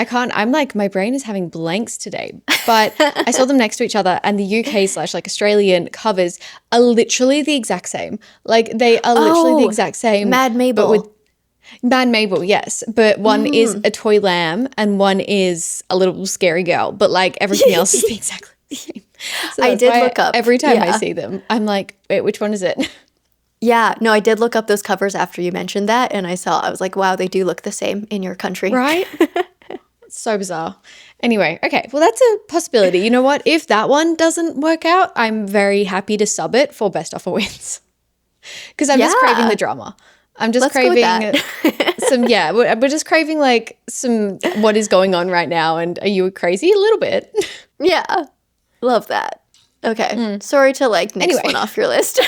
I'm like, my brain is having blanks today. But I saw them next to each other and the UK / like Australian covers are literally the exact same. Like they are literally the exact same. Mad Mabel. But with Mad Mabel, yes. But one is a toy lamb and one is a little scary girl. But like everything else is the exactly the same. So I did look up. Every time I see them, I'm like, wait, which one is it? Yeah, no, I did look up those covers after you mentioned that. And I was like, wow, they do look the same in your country. Right? So bizarre. Anyway, okay. Well, that's a possibility. You know what? If that one doesn't work out, I'm very happy to sub it for Best Offer Wins. Because I'm just craving the drama. I'm just craving we're just craving like some what is going on right now. And are you crazy? A little bit. Yeah. Love that. Okay. Sorry to like next one off your list.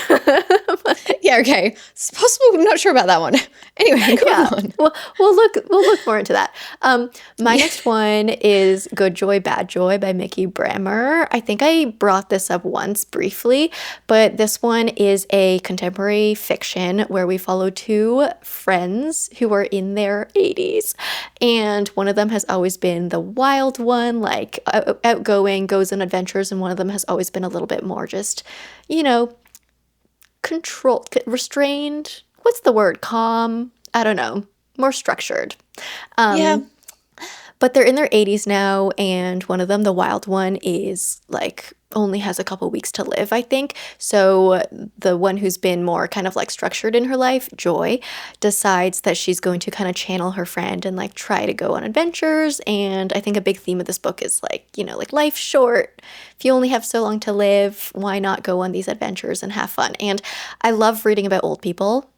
Yeah, okay. It's possible. I'm not sure about that one. Anyway, go on. We'll look more into that. My next one is Good Joy, Bad Joy by Mickey Brammer. I think I brought this up once briefly, but this one is a contemporary fiction where we follow two friends who are in their 80s. And one of them has always been the wild one, like outgoing, goes on adventures, and one of them has always been a little bit more just, controlled, restrained. What's the word? Calm? I don't know. More structured. But they're in their 80s now, and one of them, the wild one, is like only has a couple weeks to live, I think. So the one who's been more kind of like structured in her life, Joy, decides that she's going to kind of channel her friend and like try to go on adventures. And I think a big theme of this book is like, like life's short. If you only have so long to live, why not go on these adventures and have fun? And I love reading about old people.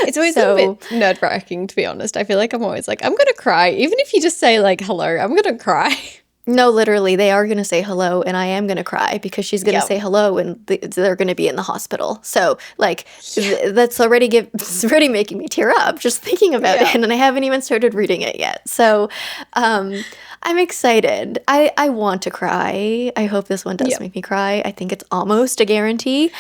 It's always a bit nerve-wracking, to be honest. I feel like I'm always like, I'm going to cry. Even if you just say like, hello, I'm going to cry. No, literally, they are going to say hello, and I am going to cry because she's going to say hello, and they're going to be in the hospital. So, like, that's it's already making me tear up just thinking about it, and I haven't even started reading it yet. So, I'm excited. I want to cry. I hope this one does make me cry. I think it's almost a guarantee.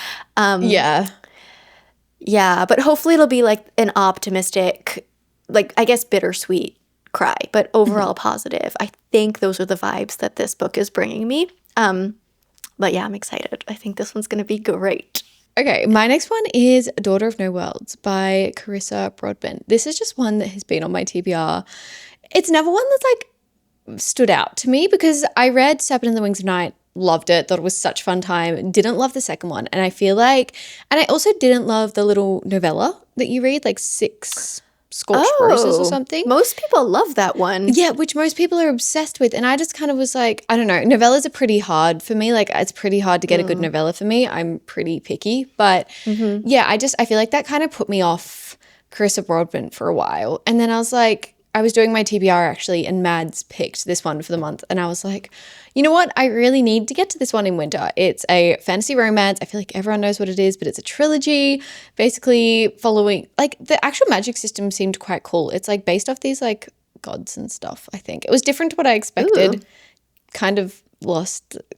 Yeah, but hopefully it'll be like an optimistic, like, I guess bittersweet cry, but overall positive. I think those are the vibes that this book is bringing me. But yeah, I'm excited. I think this one's going to be great. Okay, my next one is Daughter of No Worlds by Carissa Broadbent. This is just one that has been on my TBR. It's never one that's like stood out to me because I read Serpent and the Wings of Night, loved it, thought it was such a fun time, didn't love the second one. And I feel like, and I also didn't love the little novella that you read, like 6 Scorched Roses or something. Most people love that one. Yeah, which most people are obsessed with. And I just kind of was like, I don't know. Novellas are pretty hard for me. Like, it's pretty hard to get a good novella for me. I'm pretty picky. But yeah, I feel like that kind of put me off Carissa Broadbent for a while. And then I was like, I was doing my TBR actually, and Mads picked this one for the month. And I was like, you know what? I really need to get to this one in winter. It's a fantasy romance. I feel like everyone knows what it is, but it's a trilogy, basically following, like, the actual magic system seemed quite cool. It's like based off these like gods and stuff, I think. It was different to what I expected. Ooh. Kind of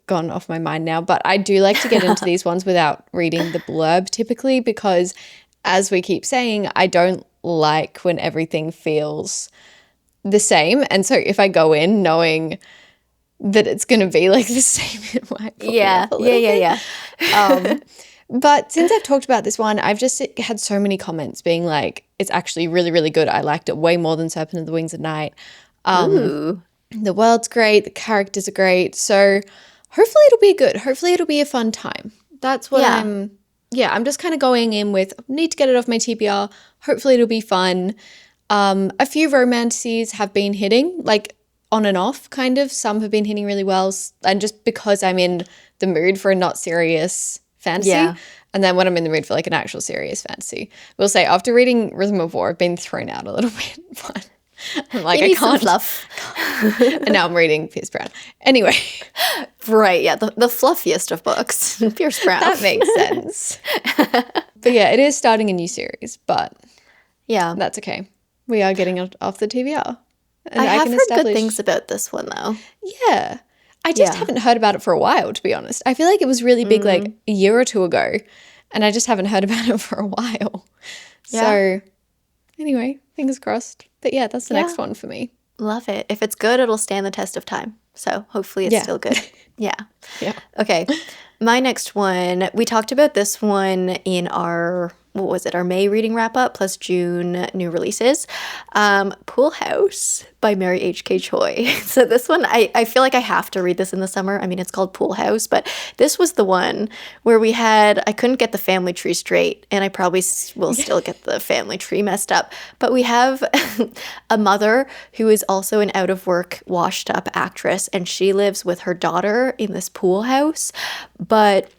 gone off my mind now. But I do like to get into these ones without reading the blurb typically, because as we keep saying, I don't like when everything feels the same. And so if I go in knowing that it's going to be like the same, it might put me off a little bit. But since I've talked about this one, I've just had so many comments being like, it's actually really, really good. I liked it way more than Serpent of the Wings at Night. The world's great. The characters are great. So hopefully it'll be good. Hopefully it'll be a fun time. That's what I'm just kind of going in with, need to get it off my TBR. Hopefully it'll be fun. A few romances have been hitting, like on and off kind of. Some have been hitting really well. And just because I'm in the mood for a not serious fantasy. Yeah. And then when I'm in the mood for like an actual serious fantasy. We'll say after reading Rhythm of War, I've been thrown out a little bit. But I'm like, I can't fluff. And now I'm reading Pierce Brown. Anyway. Right, yeah, the fluffiest of books. Pierce Brown. That makes sense. But yeah, it is starting a new series, but yeah, that's okay. We are getting off the TBR. And I have heard good things about this one, though. Yeah. I just haven't heard about it for a while, to be honest. I feel like it was really big like a year or two ago, and I just haven't heard about it for a while. Yeah. So anyway, fingers crossed. But yeah, that's the next one for me. Love it. If it's good, it'll stand the test of time. So hopefully it's still good. Yeah. Okay. My next one, we talked about this one in our, our May reading wrap up plus June new releases. Pool House by Mary H.K. Choi. So this one, I feel like I have to read this in the summer. I mean, it's called Pool House, but this was the one where I couldn't get the family tree straight, and I probably will still get the family tree messed up. But we have a mother who is also an out-of-work, washed-up actress, and she lives with her daughter in this pool house, but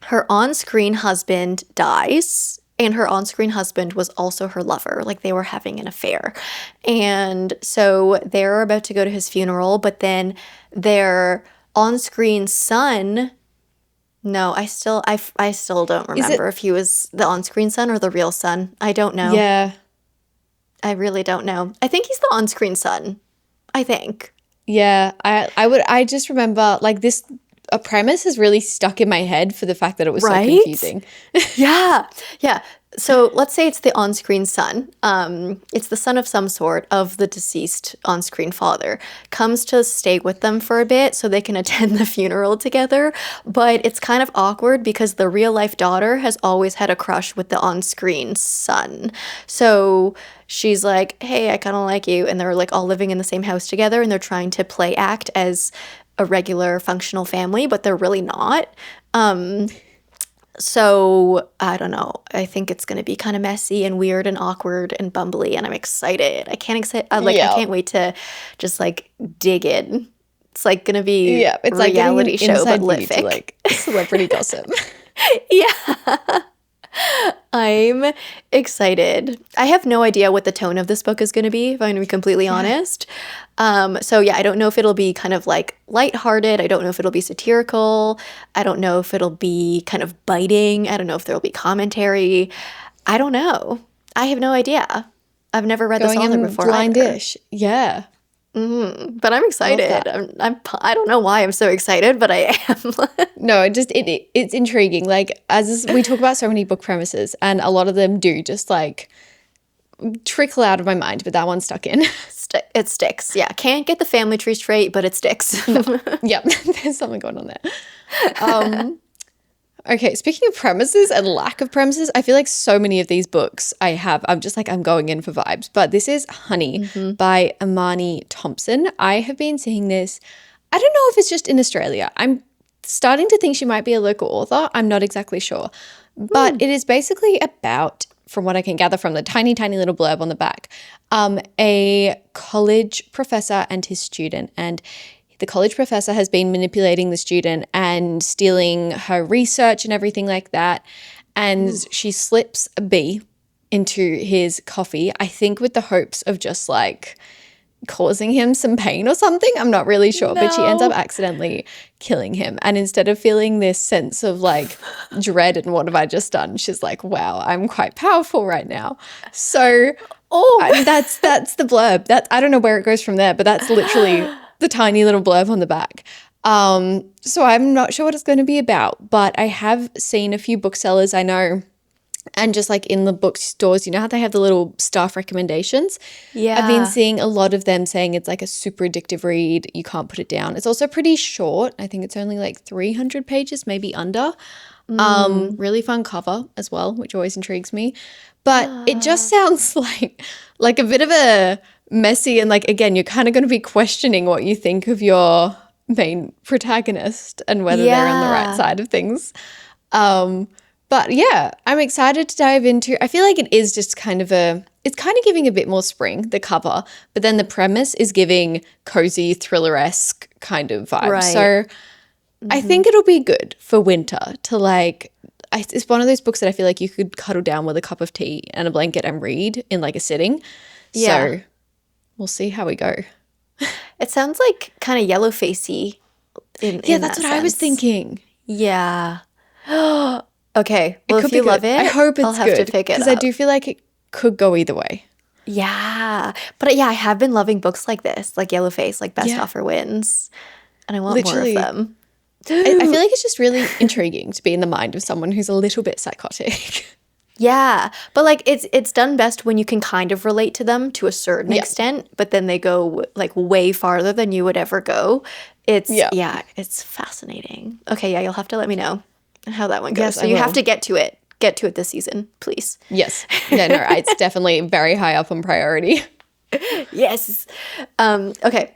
her on-screen husband dies. And her on-screen husband was also her lover. Like, they were having an affair. And so they're about to go to his funeral, but then their on-screen son... No, I still don't remember if he was the on-screen son or the real son. I don't know. Yeah. I really don't know. I think he's the on-screen son. I think. Yeah. I just remember, like, this... A premise has really stuck in my head for the fact that it was so confusing. Yeah. So let's say it's the on-screen son. It's the son of some sort of the deceased on-screen father. Comes to stay with them for a bit so they can attend the funeral together. But it's kind of awkward because the real-life daughter has always had a crush with the on-screen son. So she's like, hey, I kind of like you. And they're like all living in the same house together, and they're trying to play act as a regular functional family, but they're really not. So I don't know. I think it's going to be kind of messy and weird and awkward and bumbly, and I'm excited. I can't wait to just like dig in. It's like going to be it's a reality show, but lit fic. Like celebrity gossip. Yeah. I'm excited. I have no idea what the tone of this book is going to be, if I'm going to be completely honest. So yeah, I don't know if it'll be kind of like lighthearted. I don't know if it'll be satirical. I don't know if it'll be kind of biting. I don't know if there'll be commentary. I don't know. I have no idea. I've never read this author before. Blindish. Yeah. But I'm excited. I don't know why I'm so excited, but I am. No, it's intriguing. Like, as we talk about so many book premises, and a lot of them do just like trickle out of my mind, but that one stuck in. It sticks. Yeah, can't get the family tree straight, but it sticks. Yep, there's something going on there. Okay, speaking of premises and lack of premises, I feel like so many of these books I'm just like, I'm going in for vibes. But this is Honey by Amani Thompson. I have been seeing this. I don't know if it's just in Australia. I'm starting to think she might be a local author. I'm not exactly sure. But it is basically about from what I can gather from the tiny, tiny little blurb on the back, a college professor and his student. And the college professor has been manipulating the student and stealing her research and everything like that. And she slips a bee into his coffee, I think with the hopes of just like causing him some pain or something. I'm not really sure, but she ends up accidentally killing him. And instead of feeling this sense of like dread and what have I just done, she's like, wow, I'm quite powerful right now. So that's the blurb. That I don't know where it goes from there, but that's literally the tiny little blurb on the back. So I'm not sure what it's going to be about, but I have seen a few booksellers I know, and just like in the bookstores, you know how they have the little staff recommendations? Yeah. I've been seeing a lot of them saying it's like a super addictive read. You can't put it down. It's also pretty short. I think it's only like 300 pages, maybe under. Really fun cover as well, which always intrigues me. But it just sounds like a bit of a messy, and like, again, you're kind of going to be questioning what you think of your main protagonist and whether they're on the right side of things. But yeah, I'm excited to dive into. I feel like it is just kind of it's kind of giving a bit more spring, the cover, but then the premise is giving cozy, thriller-esque kind of vibe. Right. So I think it'll be good for winter to like, it's one of those books that I feel like you could cuddle down with a cup of tea and a blanket and read in like a sitting. Yeah. So we'll see how we go. It sounds like kind of yellow facey. Yeah, that's what I was thinking. Yeah. Okay. Well, if you love it, I hope it's I'll have good to pick it because up. I do feel like it could go either way. Yeah. But yeah, I have been loving books like this, like Yellowface, like Best Offer Wins. And I want Literally. more of them. I feel like it's just really intriguing to be in the mind of someone who's a little bit psychotic. Yeah. But like it's done best when you can kind of relate to them to a certain extent, but then they go like way farther than you would ever go. It's fascinating. Okay, yeah, you'll have to let me know how that one goes. Yes, so I you have will. to get to it this season, please. Yes. Yeah, no, it's definitely very high up on priority. Yes. Okay.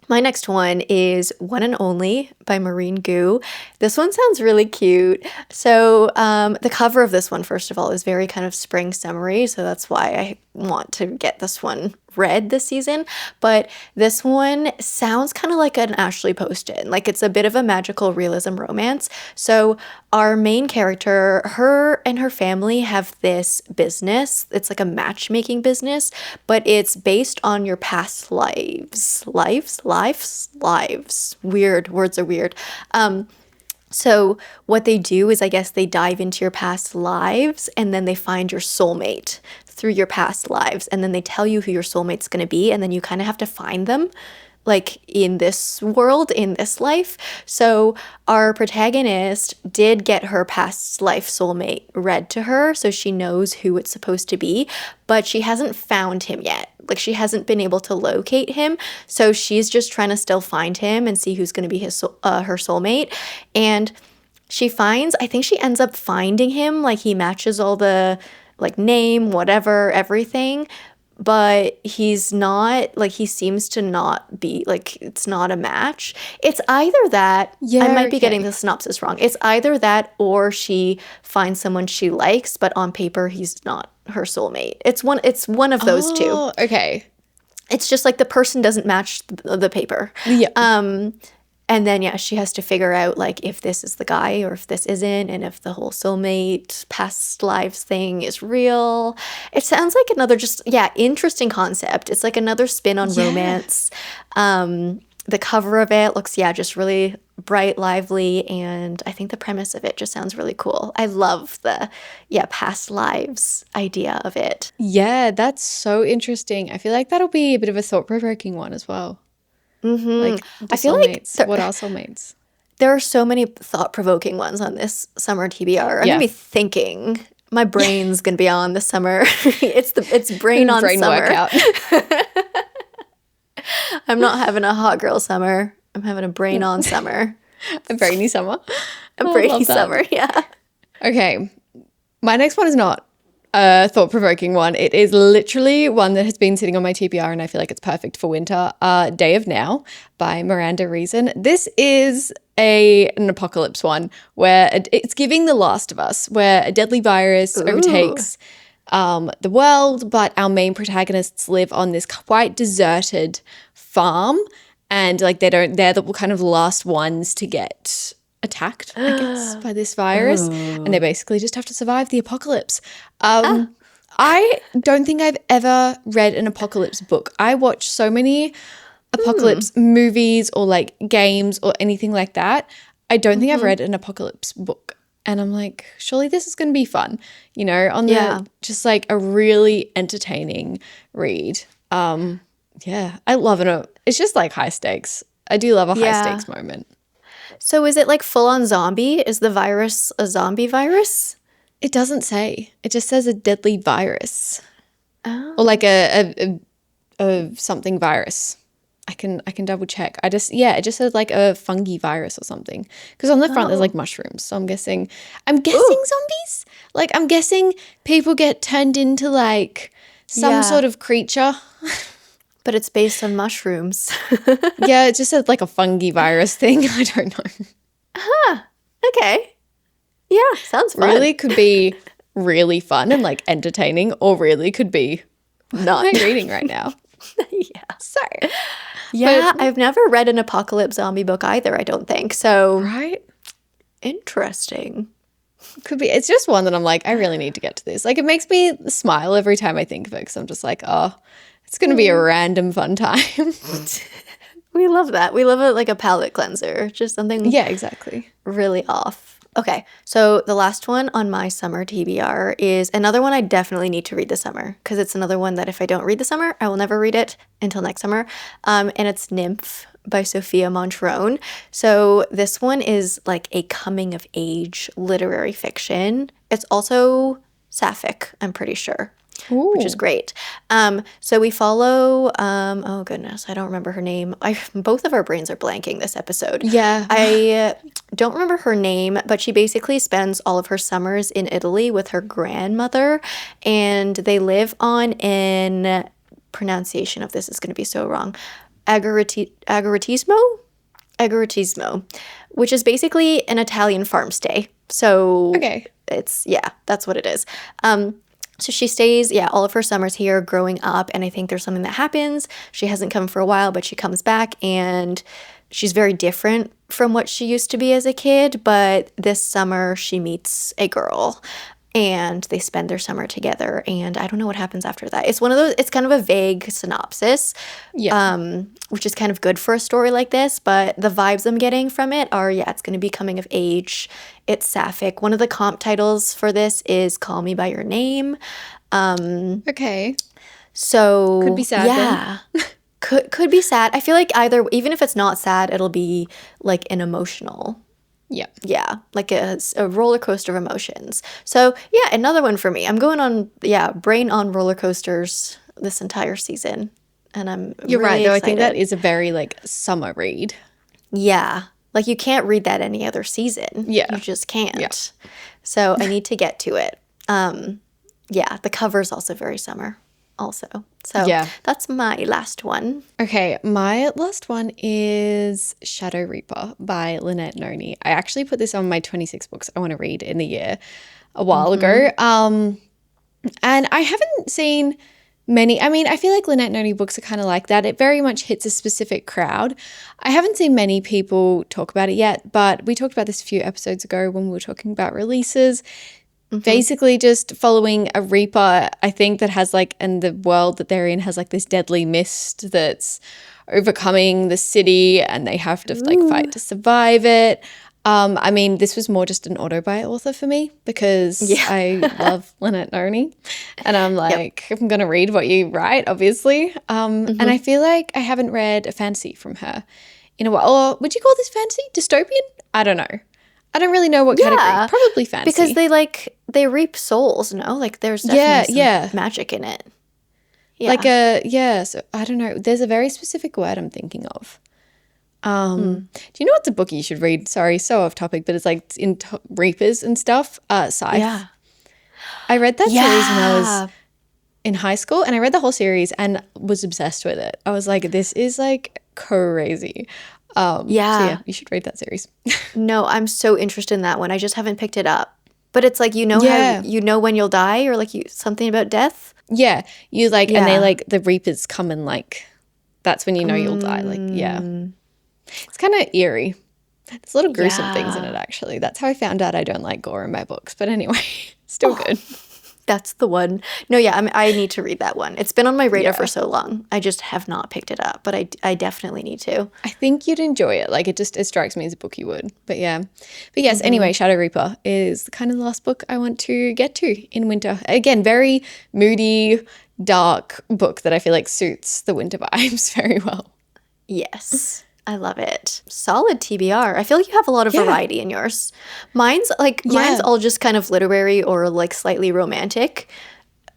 My next one is One and Only by Maureen Gu. This one sounds really cute. So the cover of this one, first of all, is very kind of spring summery. So that's why I want to get this one read this season. But this one sounds kind of like an Ashley Poston. Like it's a bit of a magical realism romance. So our main character, her and her family have this business. It's like a matchmaking business, but it's based on your past lives. Lives. Weird. Words are weird. So what they do is I guess they dive into your past lives and then they find your soulmate through your past lives. And then they tell you who your soulmate's going to be. And then you kind of have to find them like in this world, in this life. So our protagonist did get her past life soulmate read to her, so she knows who it's supposed to be, but she hasn't found him yet. Like she hasn't been able to locate him, so she's just trying to still find him and see who's going to be her soulmate. And I think she ends up finding him, like he matches all the like name, whatever, everything. But he's not, like, he seems to not be, like, it's not a match. It's either that, I might be getting the synopsis wrong. It's either that or she finds someone she likes, but on paper he's not her soulmate. It's one of those two. Oh, okay. It's just like the person doesn't match the paper. Yeah. And then, yeah, she has to figure out, like, if this is the guy or if this isn't, and if the whole soulmate, past lives thing is real. It sounds like another interesting concept. It's like another spin on romance. The cover of it looks, just really bright, lively, and I think the premise of it just sounds really cool. I love the, past lives idea of it. Yeah, that's so interesting. I feel like that'll be a bit of a thought-provoking one as well. Like, I feel like what are soulmates? There are so many thought-provoking ones on this summer TBR. I'm gonna be thinking. My brain's gonna be on this summer. it's brain on brain summer. workout. I'm not having a hot girl summer. I'm having a brain on summer. A brainy summer. A brainy summer, yeah. Okay, my next one is not a thought-provoking one. It is literally one that has been sitting on my TBR and I feel like it's perfect for winter. Day of Now by Miranda Reason. This is an apocalypse one where it's giving The Last of Us, where a deadly virus overtakes the world, but our main protagonists live on this quite deserted farm, and like they're the kind of last ones to get attacked, I guess, by this virus, and they basically just have to survive the apocalypse. I don't think I've ever read an apocalypse book. I watch so many apocalypse movies or like games or anything like that. I don't think I've read an apocalypse book. And I'm like, surely this is going to be fun, you know, on the just like a really entertaining read. Yeah, I love it. It's just like high stakes. I do love a high stakes moment. So is it like full on zombie? Is the virus a zombie virus? It doesn't say. It just says a deadly virus. Oh. Or like a something virus. I can double check. It just says like a fungi virus or something. Because on the front there's like mushrooms. So I'm guessing zombies? Like I'm guessing people get turned into like some sort of creature. But it's based on mushrooms. Yeah, it just said like a fungi virus thing. I don't know. Huh. Okay. Yeah, sounds fun. Really could be really fun and like entertaining, or really could be not reading right now. Yeah. So. Yeah, I've never read an apocalypse zombie book either, I don't think. So. Right? Interesting. Could be. It's just one that I'm like, I really need to get to this. Like, it makes me smile every time I think of it because I'm just like, oh, it's going to be a random fun time. We love that. We love it like a palate cleanser. Just something exactly. really off. Okay, so the last one on my summer TBR is another one I definitely need to read this summer because it's another one that if I don't read this summer, I will never read it until next summer. And it's Nymph by Sophia Montrone. So this one is like a coming of age literary fiction. It's also sapphic, I'm pretty sure. Ooh. Which is great. So we follow, oh goodness, I don't remember her name. Both of our brains are blanking this episode. Yeah. I don't remember her name, but she basically spends all of her summers in Italy with her grandmother, and they live on an, pronunciation of this is going to be so wrong, agriturismo, which is basically an Italian farm stay. So it's, that's what it is. So she stays, all of her summers here growing up, and I think there's something that happens. She hasn't come for a while, but she comes back, and she's very different from what she used to be as a kid, but this summer she meets a girl, and they spend their summer together, and I don't know what happens after that. It's one of those, it's kind of a vague synopsis, which is kind of good for a story like this, but the vibes I'm getting from it are, it's going to be coming of age. It's sapphic. One of the comp titles for this is Call Me By Your Name. Okay. So could be sad then. Could be sad. I feel like even if it's not sad, it'll be like an emotional. Yeah, like a roller coaster of emotions. So, another one for me. I'm going on, brain on roller coasters this entire season. And I'm You're really right, though. excited. I think that is a very, like, summer read. Yeah. Like, you can't read that any other season. Yeah. You just can't. Yeah. So, I need to get to it. The cover's also very summer also. So, that's my last one. Okay, my last one is Shadow Reaper by Lynette Noni. I actually put this on my 26 books I want to read in the year a while ago. And I haven't seen many. I mean, I feel like Lynette Noni books are kind of like that. It very much hits a specific crowd. I haven't seen many people talk about it yet, but we talked about this a few episodes ago when we were talking about releases. Basically just following a reaper, I think, that has like, and the world that they're in has like this deadly mist that's overcoming the city, and they have to like fight to survive it. I mean, this was more just an auto-buy author for me because I love Lynette Noni, and I'm like, I'm going to read what you write, obviously. And I feel like I haven't read a fantasy from her in a while. Or would you call this fantasy? Dystopian? I don't know. I don't really know what category. Probably fantasy. Because they reap souls, no? Like there's definitely some magic in it. Yeah. So I don't know. There's a very specific word I'm thinking of. Do you know what's a book you should read? Sorry, so off topic, but it's like in Reapers and stuff. Scythe. Yeah. I read that series when I was in high school, and I read the whole series and was obsessed with it. I was like, this is like crazy. So you should read that series. No, I'm so interested in that one. I just haven't picked it up. But it's like, Yeah. how you know when you'll die, or like something about death. Yeah. You like, and they Yeah. like, the Reapers come and like, that's when you know you'll die. Like, yeah. It's kind of eerie. There's a lot of gruesome things in it, actually. That's how I found out I don't like gore in my books. But anyway, still good. That's the one. No, yeah, I need to read that one. It's been on my radar Yeah. for so long. I just have not picked it up, but I definitely need to. I think you'd enjoy it. Like it strikes me as a book you would. But yeah. But yes, anyway, Shadow Reaper is kind of the last book I want to get to in winter. Again, very moody, dark book that I feel like suits the winter vibes very well. Yes. I love it. Solid TBR. I feel like you have a lot of variety in yours. Mine's all just kind of literary or like slightly romantic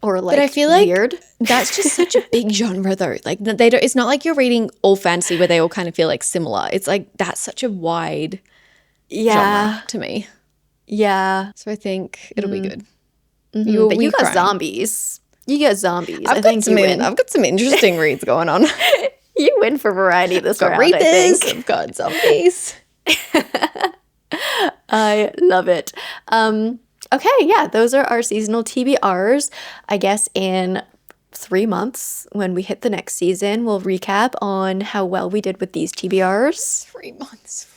or like But I feel like weird. that's just such a big genre though. Like they don't, it's not like you're reading all fantasy where they all kind of feel like similar. It's like that's such a wide genre to me. Yeah. So I think it'll be good. But you got zombies. You got zombies. I think you win. I've got some interesting reads going on. You win for variety this round, Reapers, I think. I've got zombies. I love it. Okay, yeah, those are our seasonal TBRs. I guess in 3 months, when we hit the next season, we'll recap on how well we did with these TBRs. 3 months.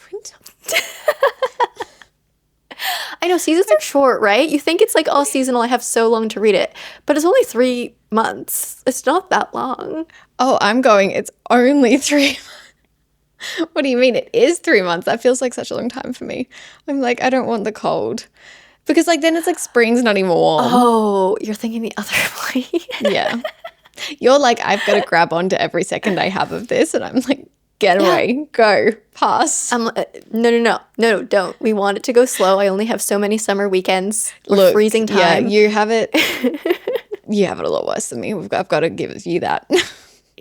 I know seasons are short, right? You think it's like, oh, seasonal, I have so long to read it. But it's only 3 months. It's not that long. Oh, I'm going, it's only 3 months. What do you mean? It is 3 months. That feels like such a long time for me. I'm like, I don't want the cold. Because like then it's like spring's not even warm. Oh, you're thinking the other way. Yeah. You're like, I've got to grab onto every second I have of this. And I'm like, get away, go, pass. No, don't. We want it to go slow. I only have so many summer weekends. We're freezing time. Yeah, you have it. You have it a lot worse than me. I've got to give you that.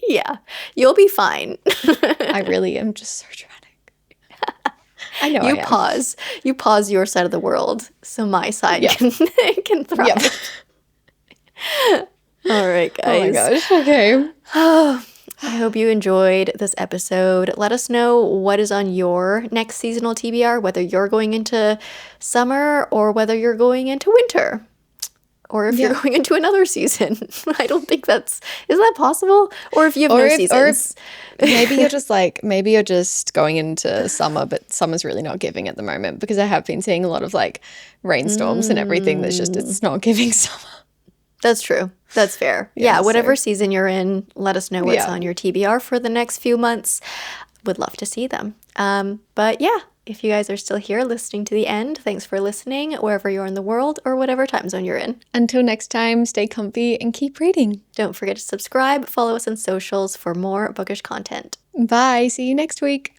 Yeah, you'll be fine. I really am just so dramatic. I know you pause. You pause your side of the world so my side can thrive. Yep. All right, guys. Oh my gosh. Okay. I hope you enjoyed this episode. Let us know what is on your next seasonal TBR, whether you're going into summer or whether you're going into winter. Or if you're going into another season. I don't think is that possible? Or if you have no seasons. Or maybe you're just going into summer, but summer's really not giving at the moment, because I have been seeing a lot of like rainstorms and everything it's not giving summer. That's true. That's fair. Yeah, whatever season you're in, let us know what's on your TBR for the next few months. Would love to see them. But yeah, if you guys are still here listening to the end, thanks for listening wherever you're in the world or whatever time zone you're in. Until next time, stay comfy and keep reading. Don't forget to subscribe, follow us on socials for more bookish content. Bye. See you next week.